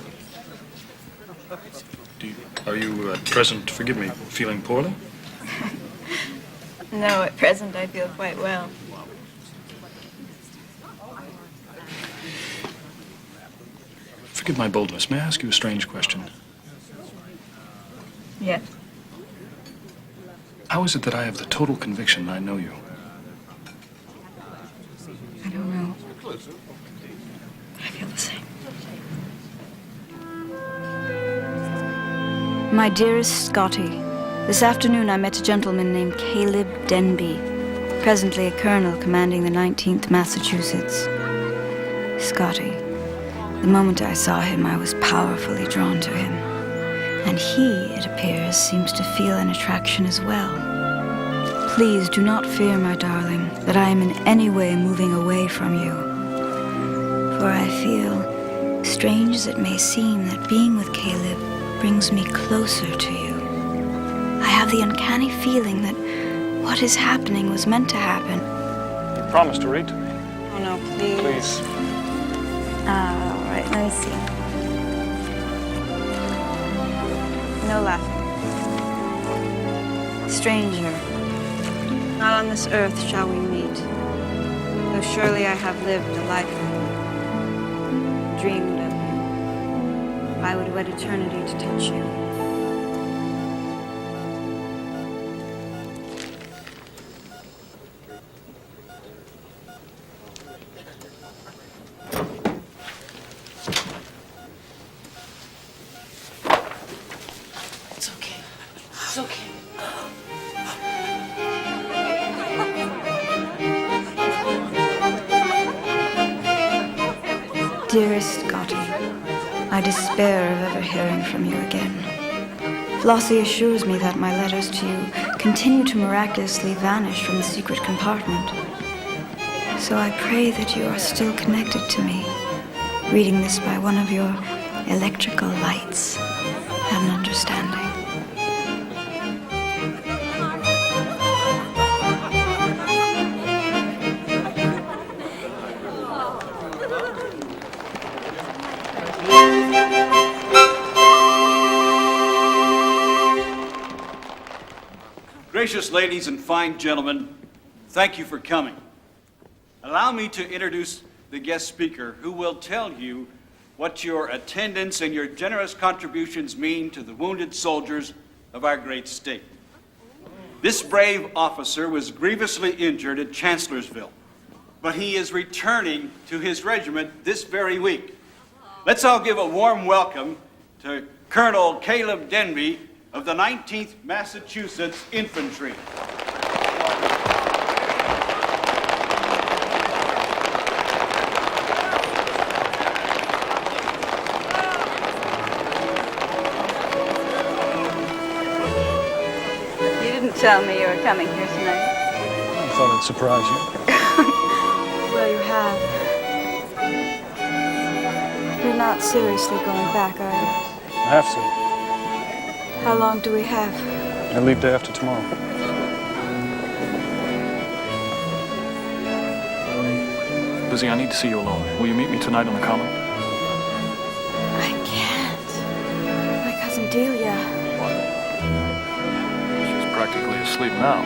Speaker 2: Are you at present, forgive me, feeling poorly?
Speaker 4: No, at present I feel quite well.
Speaker 2: Forgive my boldness. May I ask you a strange question?
Speaker 4: Yes.
Speaker 2: How is it that I have the total conviction I know you?
Speaker 4: I don't know. I feel the same. My dearest Scotty, this afternoon I met a gentleman named Caleb Denby, presently a colonel commanding the 19th Massachusetts. Scotty, the moment I saw him, I was powerfully drawn to him. And he, it appears, seems to feel an attraction as well. Please do not fear, my darling, that I am in any way moving away from you. For I feel, strange as it may seem, that being with Caleb brings me closer to you. I have the uncanny feeling that what is happening was meant to happen.
Speaker 2: You promised to read to me.
Speaker 4: Oh, no, please.
Speaker 2: Please.
Speaker 4: All right, let me see. No laughing. Stranger, Not on this earth shall we meet, though surely I have lived a life of you, dreamed of you. I would wed eternity to touch you.
Speaker 1: It's okay. It's okay.
Speaker 4: Dearest Scotty, I despair of ever hearing from you again. Flossie assures me that my letters to you continue to miraculously vanish from the secret compartment. So I pray that you are still connected to me, reading this by one of your electrical lights. Have an understanding.
Speaker 16: Gracious ladies and fine gentlemen, thank you for coming. Allow me to introduce the guest speaker who will tell you what your attendance and your generous contributions mean to the wounded soldiers of our great state. This brave officer was grievously injured at Chancellorsville, but he is returning to his regiment this very week. Let's all give a warm welcome to Colonel Caleb Denby of the 19th Massachusetts Infantry.
Speaker 4: You didn't tell me you were coming here tonight.
Speaker 2: I thought I'd surprise you.
Speaker 4: Well, you have. You're not seriously going back, are you?
Speaker 2: I have to.
Speaker 4: How long do we have?
Speaker 2: I leave day after tomorrow. Lizzie, I need to see you alone. Will you meet me tonight on the common?
Speaker 4: I can't. My cousin Delia.
Speaker 2: What? She's practically asleep now.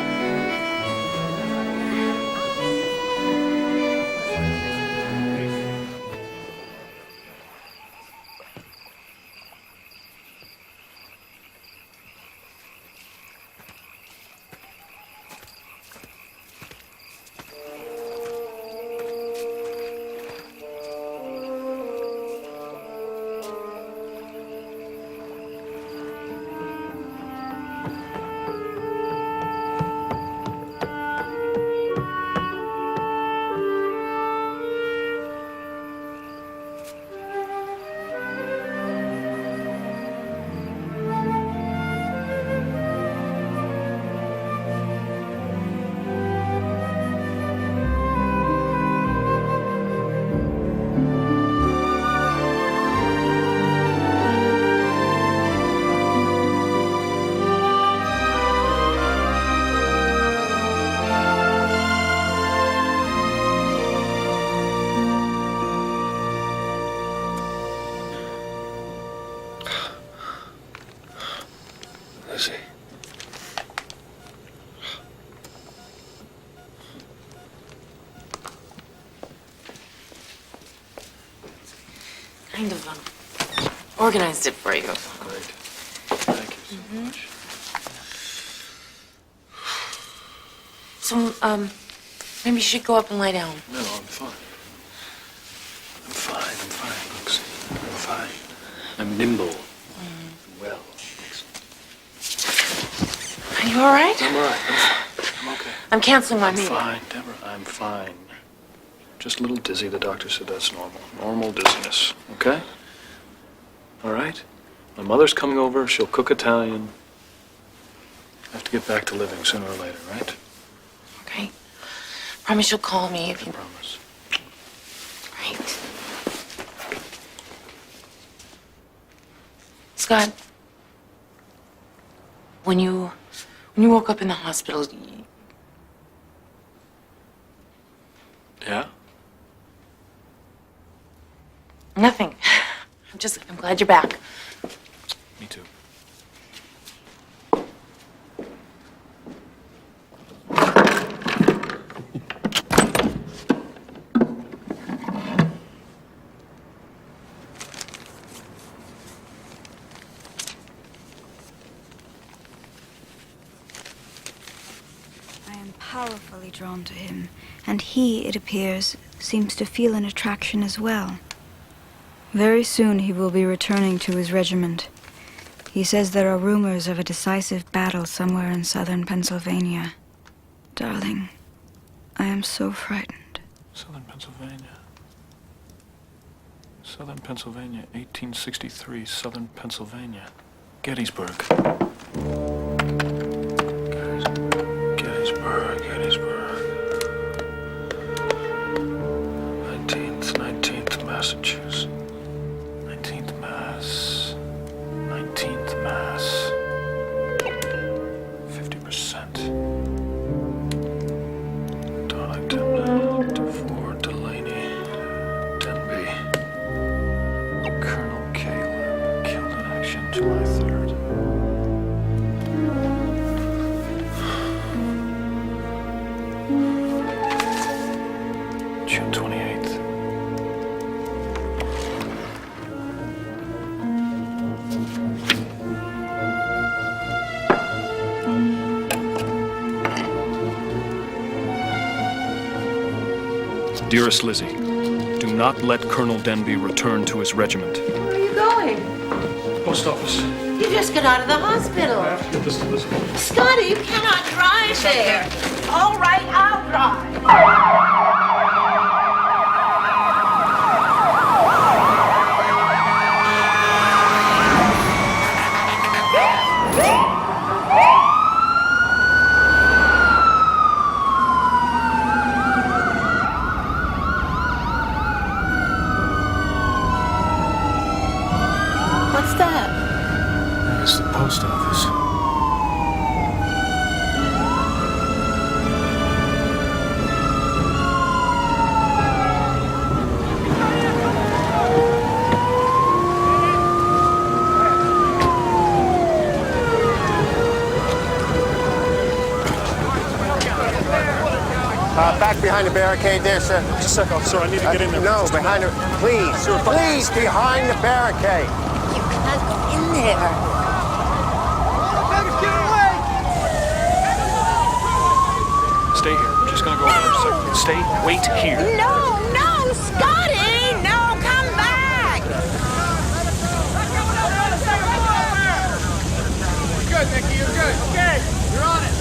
Speaker 2: Lizzie.
Speaker 1: Kind of organized it for you.
Speaker 2: Great. Thank you so much.
Speaker 1: So, maybe you should go up and lie down.
Speaker 2: No, I'm fine. I'm fine, Brooks. I'm fine. I'm nimble. Well.
Speaker 1: Are you all right?
Speaker 2: I'm all right. I'm fine. I'm okay.
Speaker 1: I'm canceling my
Speaker 2: I'm
Speaker 1: meeting.
Speaker 2: fine, Deborah. I'm fine. Just a little dizzy. The doctor said that's normal. Normal dizziness. Okay? All right? My mother's coming over. She'll cook Italian. I have to get back to living sooner or later, right?
Speaker 1: Okay. Promise you'll call me if you...
Speaker 2: Promise.
Speaker 1: Right. Scott, when you woke up in the hospital,
Speaker 2: Yeah?
Speaker 1: nothing. I'm glad you're back.
Speaker 2: Me too.
Speaker 4: powerfully drawn to him, and he, it appears, seems to feel an attraction as well. Very soon he will be returning to his regiment. He says there are rumors of a decisive battle somewhere in southern Pennsylvania. Darling, I am so frightened.
Speaker 2: Southern Pennsylvania. Southern Pennsylvania, 1863, Southern Pennsylvania. Gettysburg. Gettysburg. 19th Massachusetts. 19th Mass. 50%. Darlington, DeFord, Delaney, Denby. Colonel Caleb, killed in action July 3rd. June 28th. Dearest Lizzie, do not let Colonel Denby return to his regiment.
Speaker 8: Where are you going?
Speaker 2: Post office.
Speaker 8: You just got out of the hospital.
Speaker 2: I have to get this to Lizzie.
Speaker 8: Scotty, you cannot drive there. All right, I'll drive. What's that?
Speaker 2: That is the post office.
Speaker 15: Back behind the barricade there, sir.
Speaker 14: Just a sec, officer. I need to get in there.
Speaker 15: No, behind the... Please, please, behind the barricade.
Speaker 8: You cannot go in there.
Speaker 2: Stay here. We're just gonna go over there a second. Stay, wait here.
Speaker 8: No, Scotty! No, come back!
Speaker 18: You're good, Mickey. You're good. Okay, you're on it.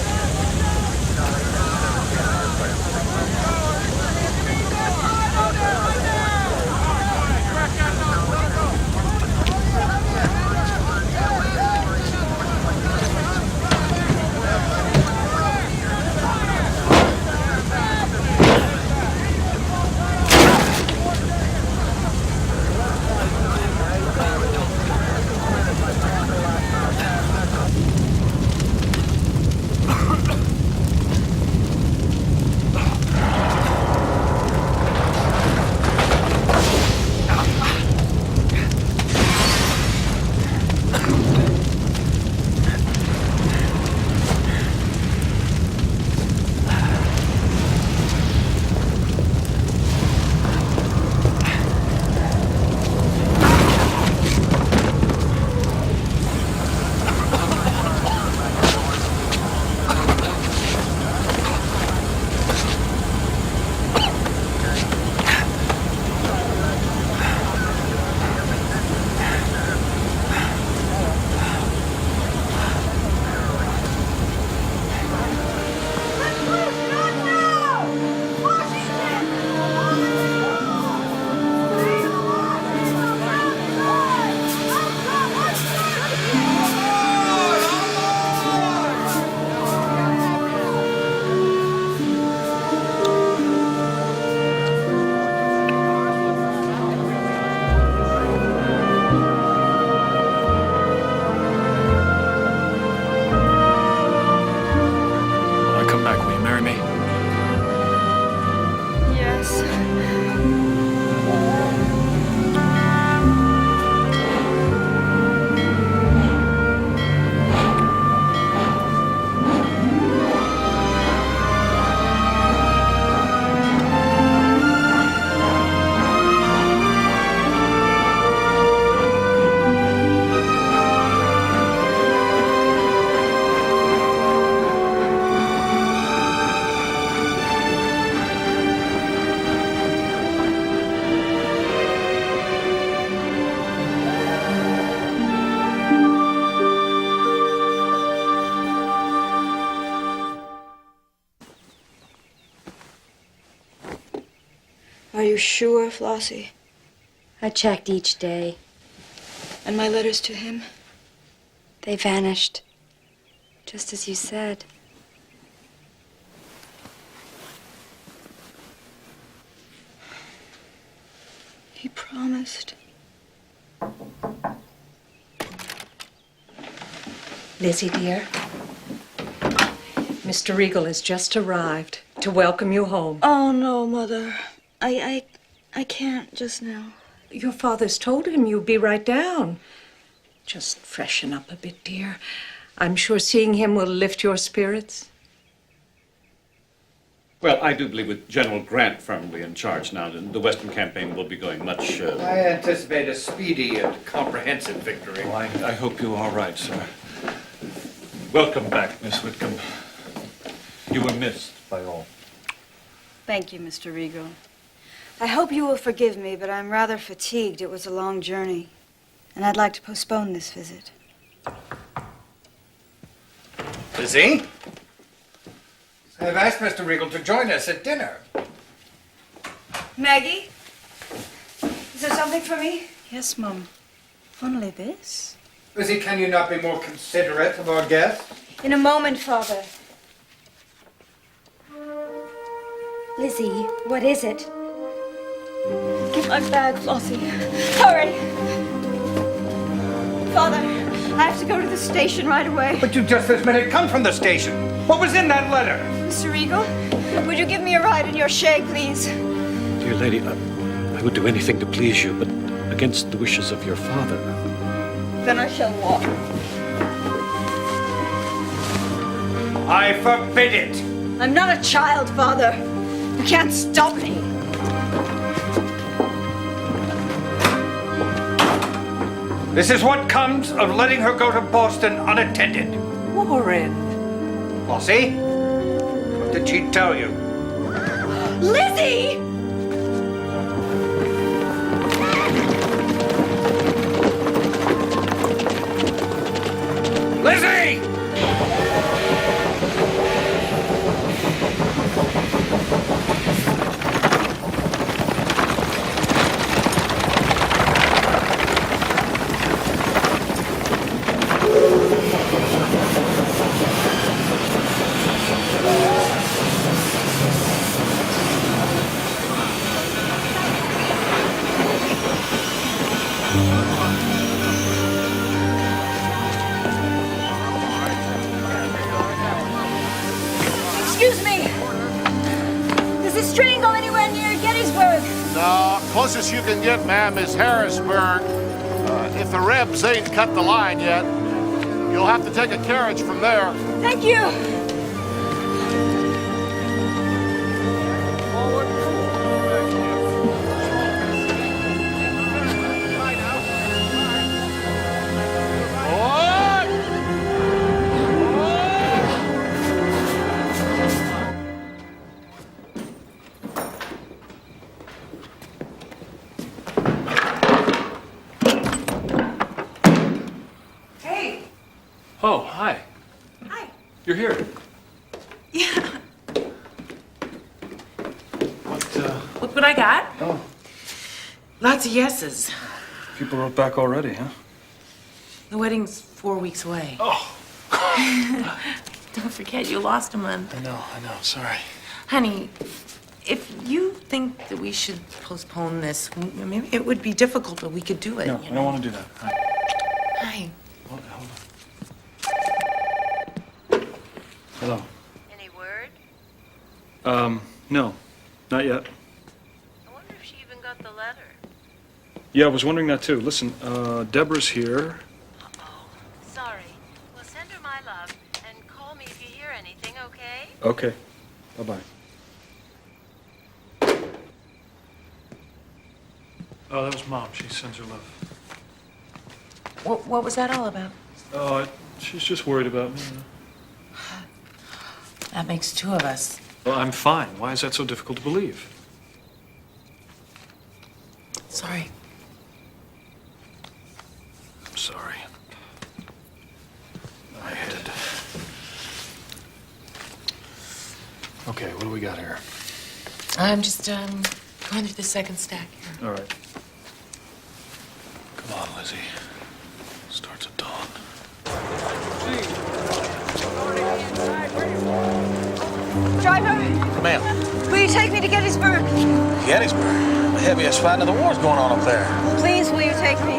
Speaker 4: Are you sure, Flossie?
Speaker 10: I checked each day.
Speaker 4: And my letters to him?
Speaker 10: They vanished. Just as you said.
Speaker 4: He promised.
Speaker 20: Lizzie, dear. Mr. Regal has just arrived to welcome you home.
Speaker 4: Oh, no, Mother. I can't just now.
Speaker 20: Your father's told him you'd be right down. Just freshen up a bit, dear. I'm sure seeing him will lift your spirits.
Speaker 11: Well, I do believe with General Grant firmly in charge now, the Western campaign will be going much...
Speaker 5: I anticipate a speedy and comprehensive victory.
Speaker 11: Oh, I hope you are right, sir. Welcome back, Miss Whitcomb. You were missed by all.
Speaker 4: Thank you, Mr. Regal. I hope you will forgive me, but I'm rather fatigued. It was a long journey, and I'd like to postpone this visit.
Speaker 5: Lizzie? I've asked Mr. Regal to join us at dinner.
Speaker 4: Maggie? Is there something for me? Yes, Mum. Only this?
Speaker 5: Lizzie, can you not be more considerate of our guests?
Speaker 4: In a moment, Father.
Speaker 10: Lizzie, what is it?
Speaker 4: Get my bag, Flossie. Hurry! Father, I have to go to the station right away.
Speaker 5: But you just this minute come from the station. What was in that letter?
Speaker 4: Mr. Regal, would you give me a ride in your shay, please?
Speaker 14: Dear lady, I would do anything to please you, but against the wishes of your father.
Speaker 4: Then I shall walk.
Speaker 5: I forbid it.
Speaker 4: I'm not a child, Father. You can't stop me.
Speaker 5: This is what comes of letting her go to Boston unattended.
Speaker 20: Warren.
Speaker 5: Flossie, what did she tell you?
Speaker 4: Lizzie!
Speaker 5: Lizzie!
Speaker 4: Excuse me. Does this train go anywhere near Gettysburg?
Speaker 21: No, closest you can get, ma'am, is Harrisburg. If the Rebs ain't cut the line yet, you'll have to take a carriage from there.
Speaker 4: Thank you.
Speaker 17: Hey.
Speaker 2: Oh, hi.
Speaker 17: Hi.
Speaker 2: You're here.
Speaker 17: Yeah.
Speaker 1: Look what I got.
Speaker 2: Oh,
Speaker 1: Lots of yeses.
Speaker 2: people wrote back already, huh?
Speaker 1: The wedding's 4 weeks away.
Speaker 2: Oh.
Speaker 1: Don't forget, you lost a month.
Speaker 2: I know, sorry.
Speaker 1: Honey, if you think that we should postpone this, maybe it would be difficult, but we could do it.
Speaker 2: No, I don't want to do that.
Speaker 1: Hi.
Speaker 2: Hold on. Hello.
Speaker 8: Any word?
Speaker 2: No, not yet.
Speaker 8: I wonder if she even got the letter.
Speaker 2: Yeah, I was wondering that too. Listen, Deborah's here.
Speaker 8: Sorry. Well, send her my love and call me if you hear anything, okay?
Speaker 2: Okay. Bye-bye. Oh, that was Mom. She sends her love.
Speaker 1: What was that all about?
Speaker 2: Oh, she's just worried about me.
Speaker 1: That makes two of us.
Speaker 2: Well, I'm fine. Why is that so difficult to believe?
Speaker 1: Sorry.
Speaker 2: I'm sorry. I did. Okay, what do we got here?
Speaker 1: I'm just Going through the second stack here.
Speaker 2: All right. Come on, Lizzie. Starts at dawn.
Speaker 15: Driver,
Speaker 21: Ma'am,
Speaker 15: will you take me to Gettysburg?
Speaker 21: Gettysburg. The heaviest fight of the war's going on up there.
Speaker 15: Please, will you take me?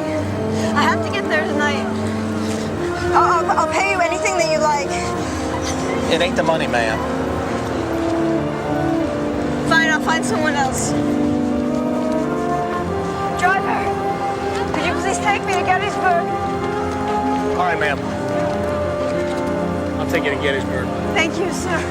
Speaker 15: I have to get there tonight. I'll pay you anything that you like.
Speaker 21: It ain't the money, ma'am.
Speaker 15: Fine, I'll find someone else. Driver, could you please take me to Gettysburg?
Speaker 21: All right, ma'am. I'll take you to Gettysburg.
Speaker 15: Thank you, sir.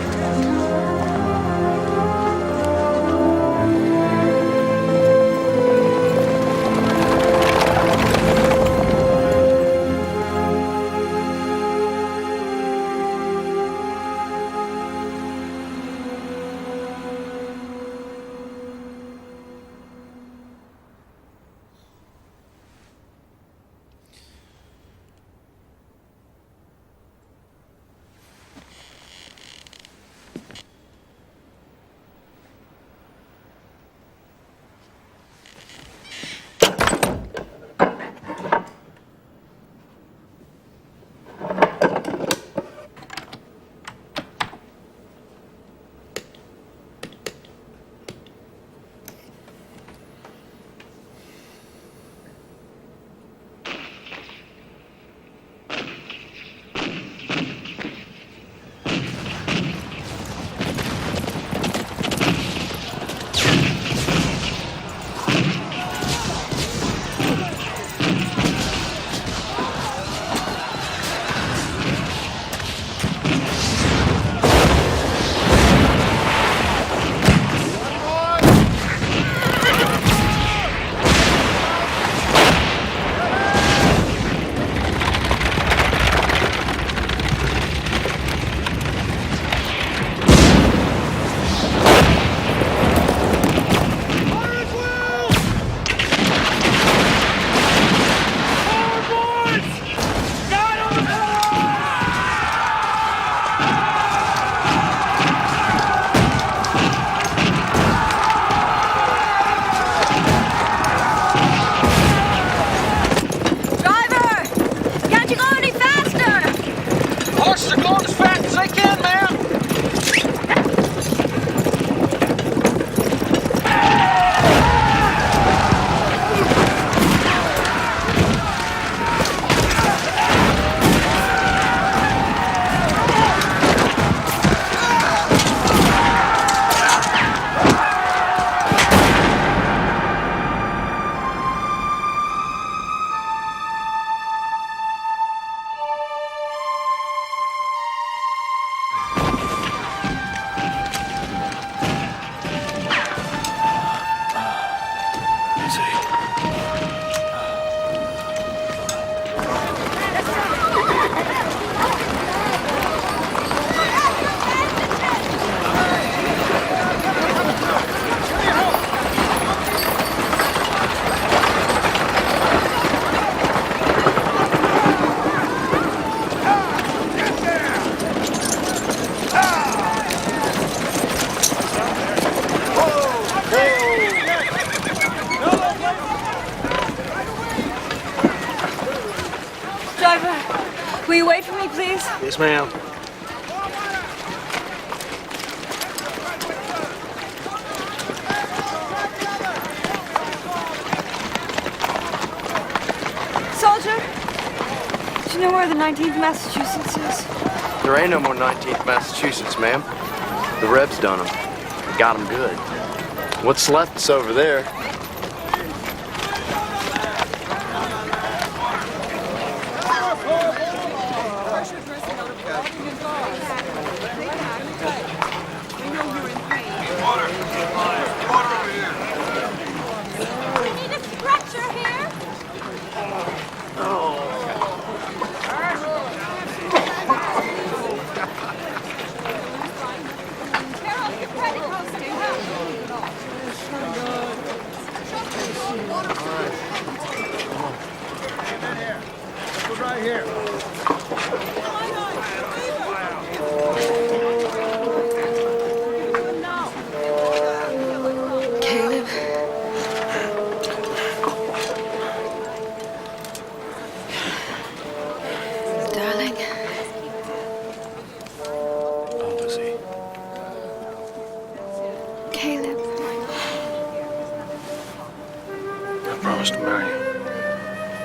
Speaker 15: Will you wait for me, please?
Speaker 21: Yes, ma'am.
Speaker 15: Soldier, do you know where the 19th Massachusetts is?
Speaker 7: There ain't no more 19th Massachusetts, ma'am. The Rebs done them. Got them good. What's left is over there.
Speaker 14: promise to marry you.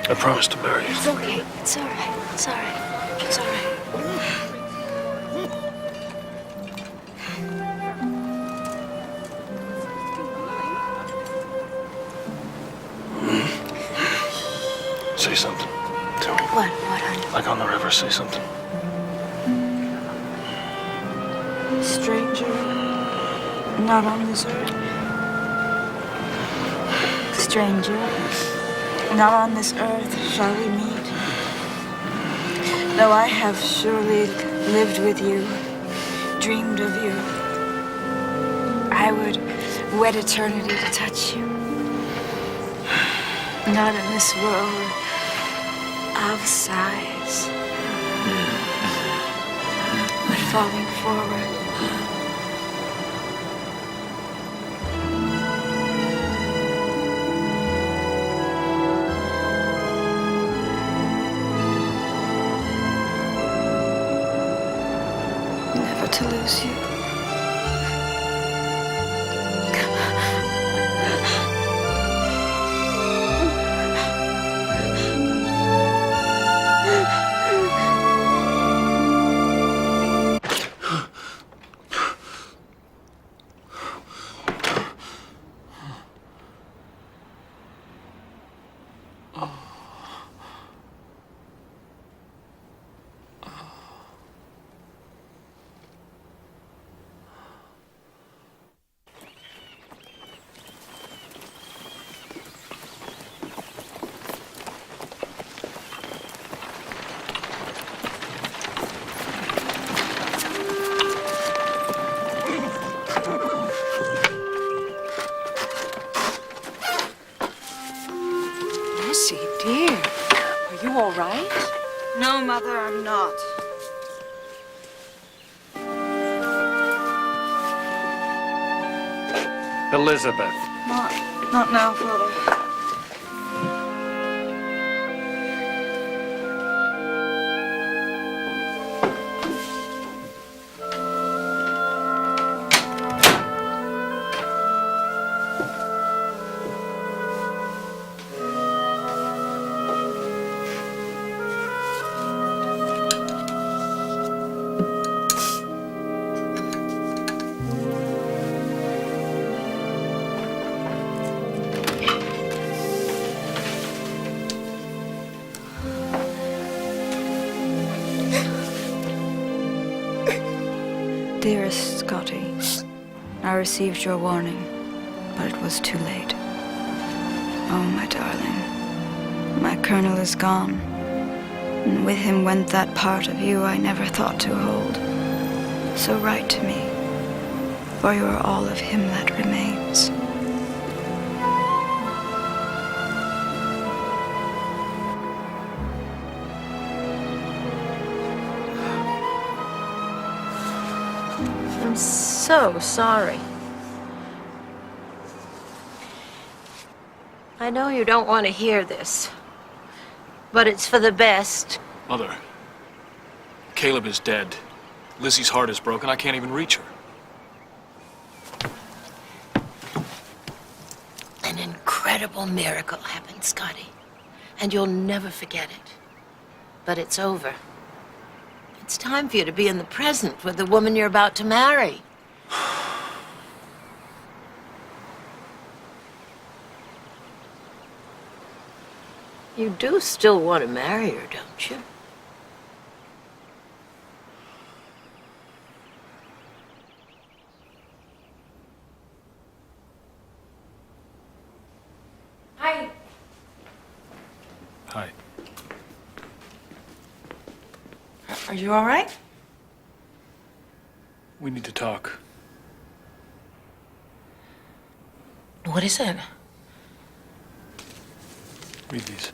Speaker 14: I promise to marry you.
Speaker 10: It's okay. It's all right. It's all right. It's all right.
Speaker 14: Say something to me.
Speaker 10: What, honey?
Speaker 14: Like on the river, say something.
Speaker 4: Stranger, not on this earth. Stranger, not on this earth shall we meet. Though I have surely lived with you, dreamed of you, I would wed eternity to touch you. Not in this world of sighs, but falling forward. Never to lose you.
Speaker 20: Lucy, dear, are you all right?
Speaker 4: No, Mother, I'm not.
Speaker 11: Elizabeth.
Speaker 4: Not now, Father. Dearest Scotty, I received your warning, but it was too late. Oh, my darling, my colonel is gone, and with him went that part of you I never thought to hold. So write to me, for you are all of him that remains.
Speaker 8: I'm so sorry. I know you don't want to hear this, but it's for the best.
Speaker 2: Mother, Caleb is dead. Lizzie's heart is broken. I can't even reach her.
Speaker 8: An incredible miracle happened, Scotty, and you'll never forget it. But it's over. It's time for you to be in the present with the woman you're about to marry. You do still want to marry her, don't you?
Speaker 1: Hi.
Speaker 2: Hi.
Speaker 1: Are you all right?
Speaker 2: We need to talk.
Speaker 1: What is it?
Speaker 2: Read these.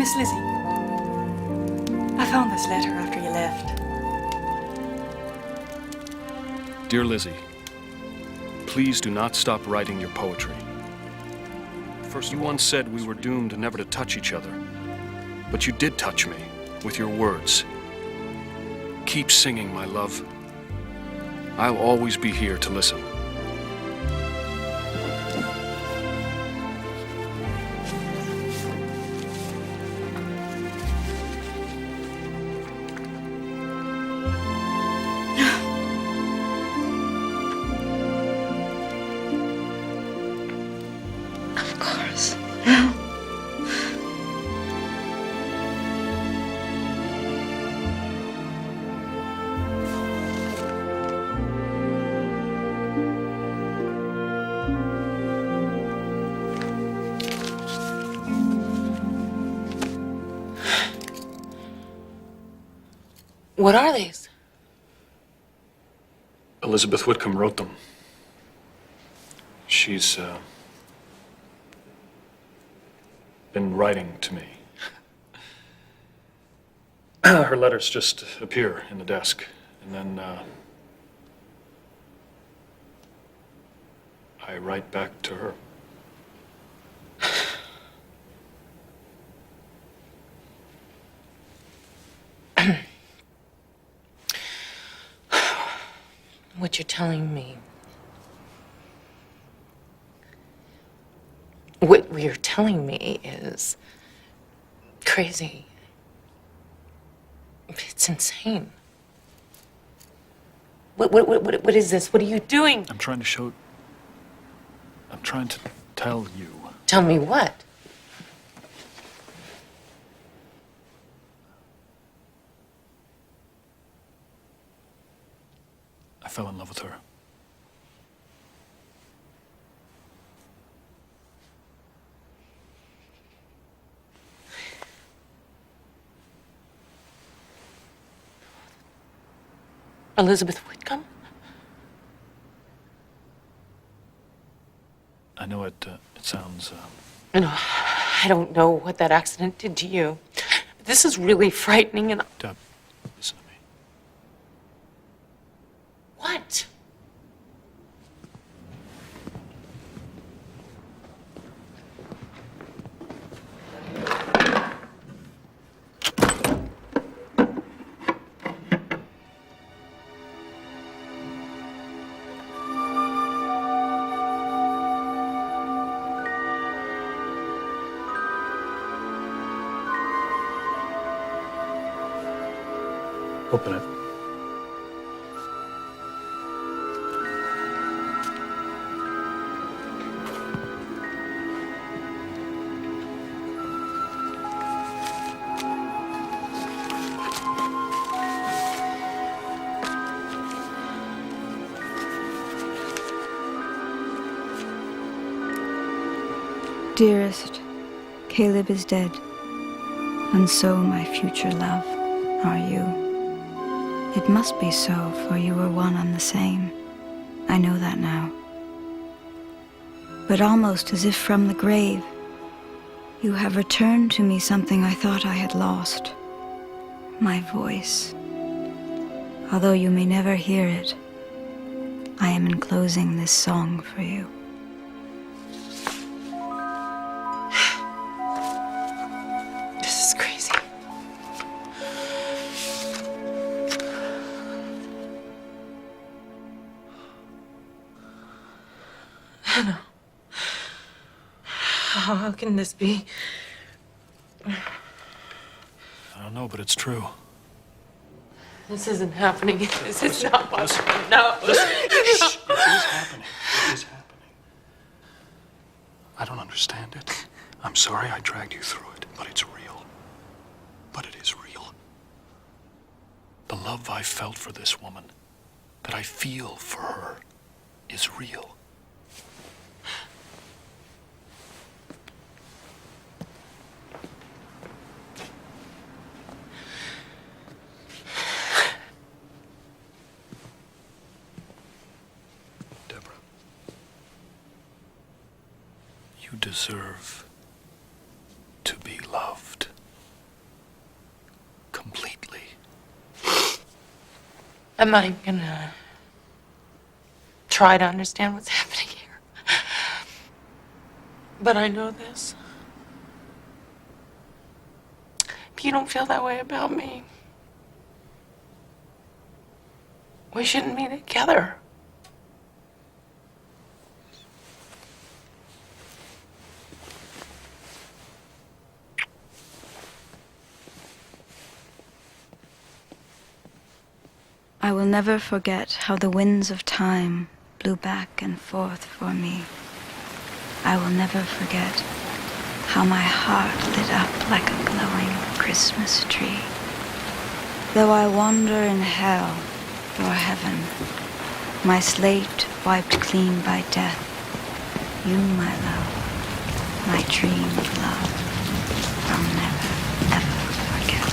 Speaker 17: Miss Lizzie, I found this letter after you left.
Speaker 2: Dear Lizzie, please do not stop writing your poetry. First, you once said we were doomed never to touch each other. But you did touch me with your words. Keep singing, my love. I'll always be here to listen.
Speaker 4: Of course.
Speaker 1: What are these?
Speaker 2: Elizabeth Whitcomb wrote them. She's been writing to me. Her letters just appear in the desk, and then I write back to her.
Speaker 1: What you're telling me. What you're telling me is crazy. It's insane. What is this? What are you doing?
Speaker 2: I'm trying to tell you.
Speaker 1: Tell me what?
Speaker 2: I fell in love with her.
Speaker 1: Elizabeth Whitcomb?
Speaker 2: I know it sounds...
Speaker 1: You know, I don't know what that accident did to you. But this is really frightening and...
Speaker 2: Deb, listen to me.
Speaker 1: What?
Speaker 2: Open it.
Speaker 4: Dearest, Caleb is dead, and so my future love are you. It must be so, for you were one and the same. I know that now. But almost as if from the grave, you have returned to me something I thought I had lost. My voice. Although you may never hear it, I am enclosing this song for you.
Speaker 1: This is crazy. Hannah. How can this be?
Speaker 2: I don't know, but it's true.
Speaker 1: This isn't happening. This is not possible. No.
Speaker 2: Listen. It is happening. It is happening. I don't understand it. I'm sorry I dragged you through it, but it's real. But it is real. The love I felt for this woman, that I feel for her, is real. You deserve to be loved.
Speaker 1: I'm not even gonna try to understand what's happening here. But I know this. If you don't feel that way about me, we shouldn't be together.
Speaker 4: I will never forget how the winds of time blew back and forth for me. I will never forget how my heart lit up like a glowing Christmas tree. Though I wander in hell or heaven, my slate wiped clean by death, you, my love, my dream of love, I'll never, ever forget.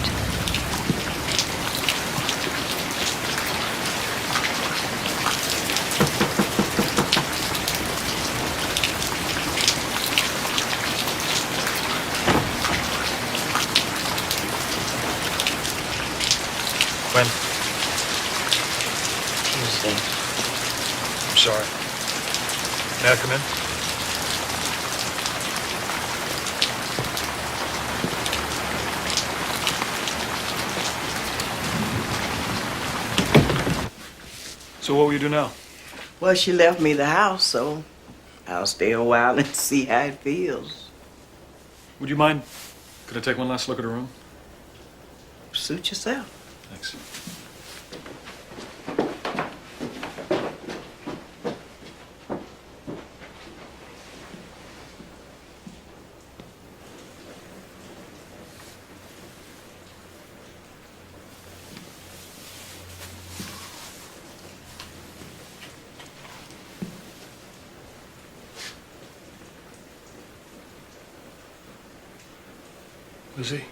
Speaker 2: When?
Speaker 6: Tuesday.
Speaker 2: I'm sorry. May I come in? So what will you do now?
Speaker 6: Well, she left me the house, so I'll stay a while and see how it feels.
Speaker 2: Would you mind? Could I take one last look at her room?
Speaker 6: Suit yourself.
Speaker 2: Thanks. Lizzie?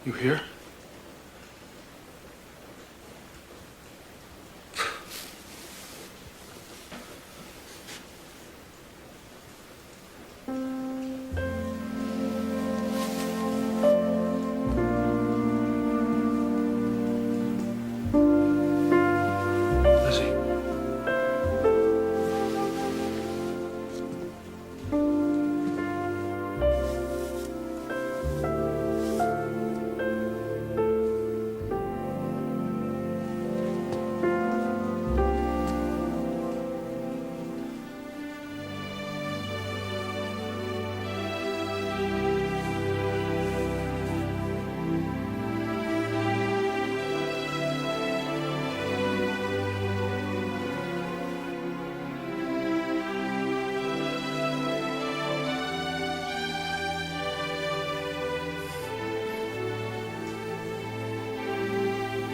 Speaker 2: You here? Lizzie?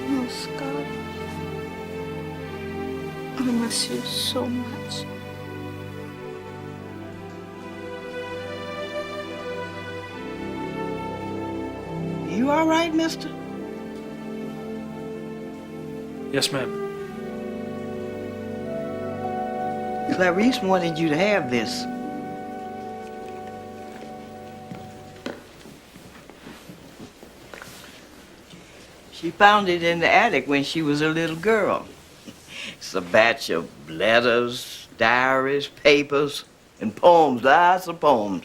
Speaker 4: Oh, Scott, I miss you so much.
Speaker 6: You all right, mister?
Speaker 2: Yes, ma'am.
Speaker 6: Clarice wanted you to have this. She found it in the attic when she was a little girl. It's a batch of letters, diaries, papers, and poems, lots of poems.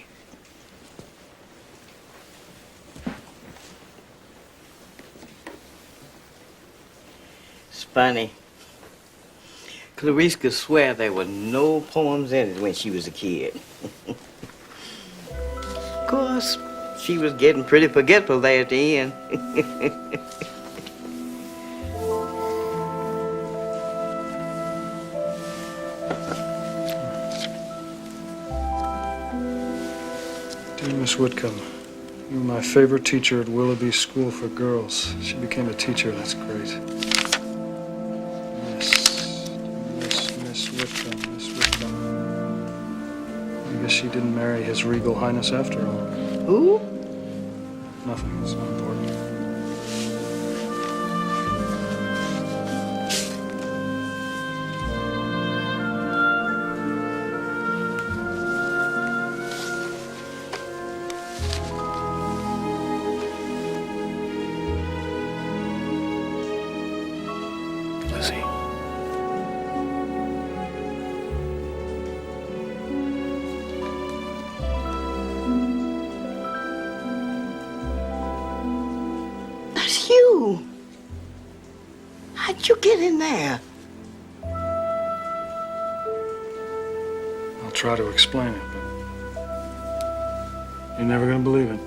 Speaker 6: It's funny. Clarice could swear there were no poems in it when she was a kid. Of course, she was getting pretty forgetful there at the end.
Speaker 2: Dear Miss Whitcomb, you were my favorite teacher at Willoughby School for Girls. She became a teacher, that's great. Miss Whitcomb. I guess she didn't marry His Regal Highness after all.
Speaker 6: Who?
Speaker 2: Nothing, it's not important.
Speaker 6: you? How'd you get in there?
Speaker 2: I'll try to explain it, but you're never gonna believe it.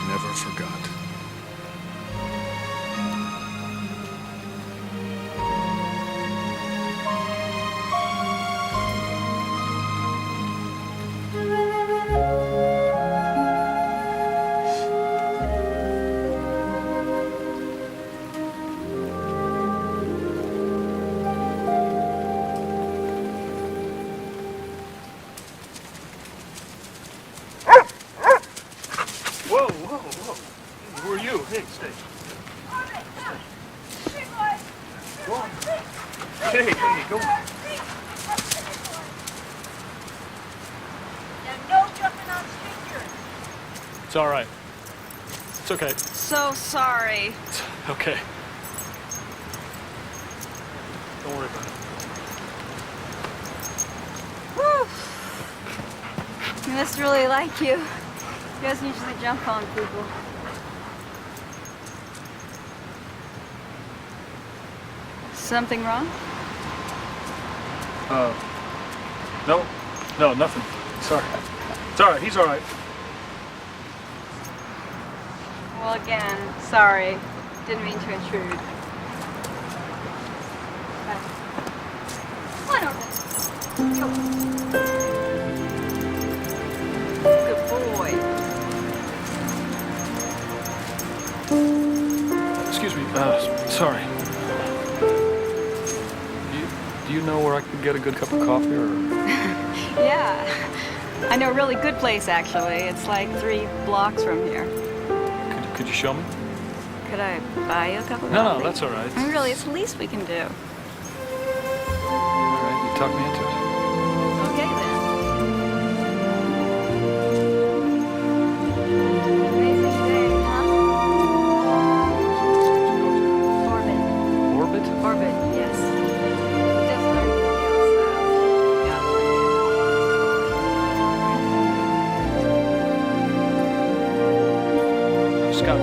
Speaker 2: Never forgot. Whoa, whoa, whoa. Who are you? Hey, stay. Go on. Hey, go on.
Speaker 15: No jumping on strangers.
Speaker 2: It's all right. It's okay.
Speaker 15: So sorry.
Speaker 2: It's okay. Don't worry about it.
Speaker 15: Whew. He must really like you. He doesn't usually jump on people. Something wrong?
Speaker 2: No, nothing. Sorry. It's all right. He's all right.
Speaker 15: Well, again, sorry. Didn't mean to intrude. Come on over. Go. Good boy.
Speaker 2: Excuse me. Sorry. Do you know where I could get a good cup of coffee, or?
Speaker 15: Yeah. I know a really good place, actually. It's like 3 blocks from here.
Speaker 2: Could you show me?
Speaker 15: Could I buy you a cup of
Speaker 2: No,
Speaker 15: coffee?
Speaker 2: no, that's all right.
Speaker 15: I mean, really, it's the least we can do.
Speaker 2: All right, you talk me into it.
Speaker 15: Okay, then. Amazing day, huh?
Speaker 2: Orbit?
Speaker 15: Orbit, yes. Just learned the deal, so got
Speaker 2: Scott.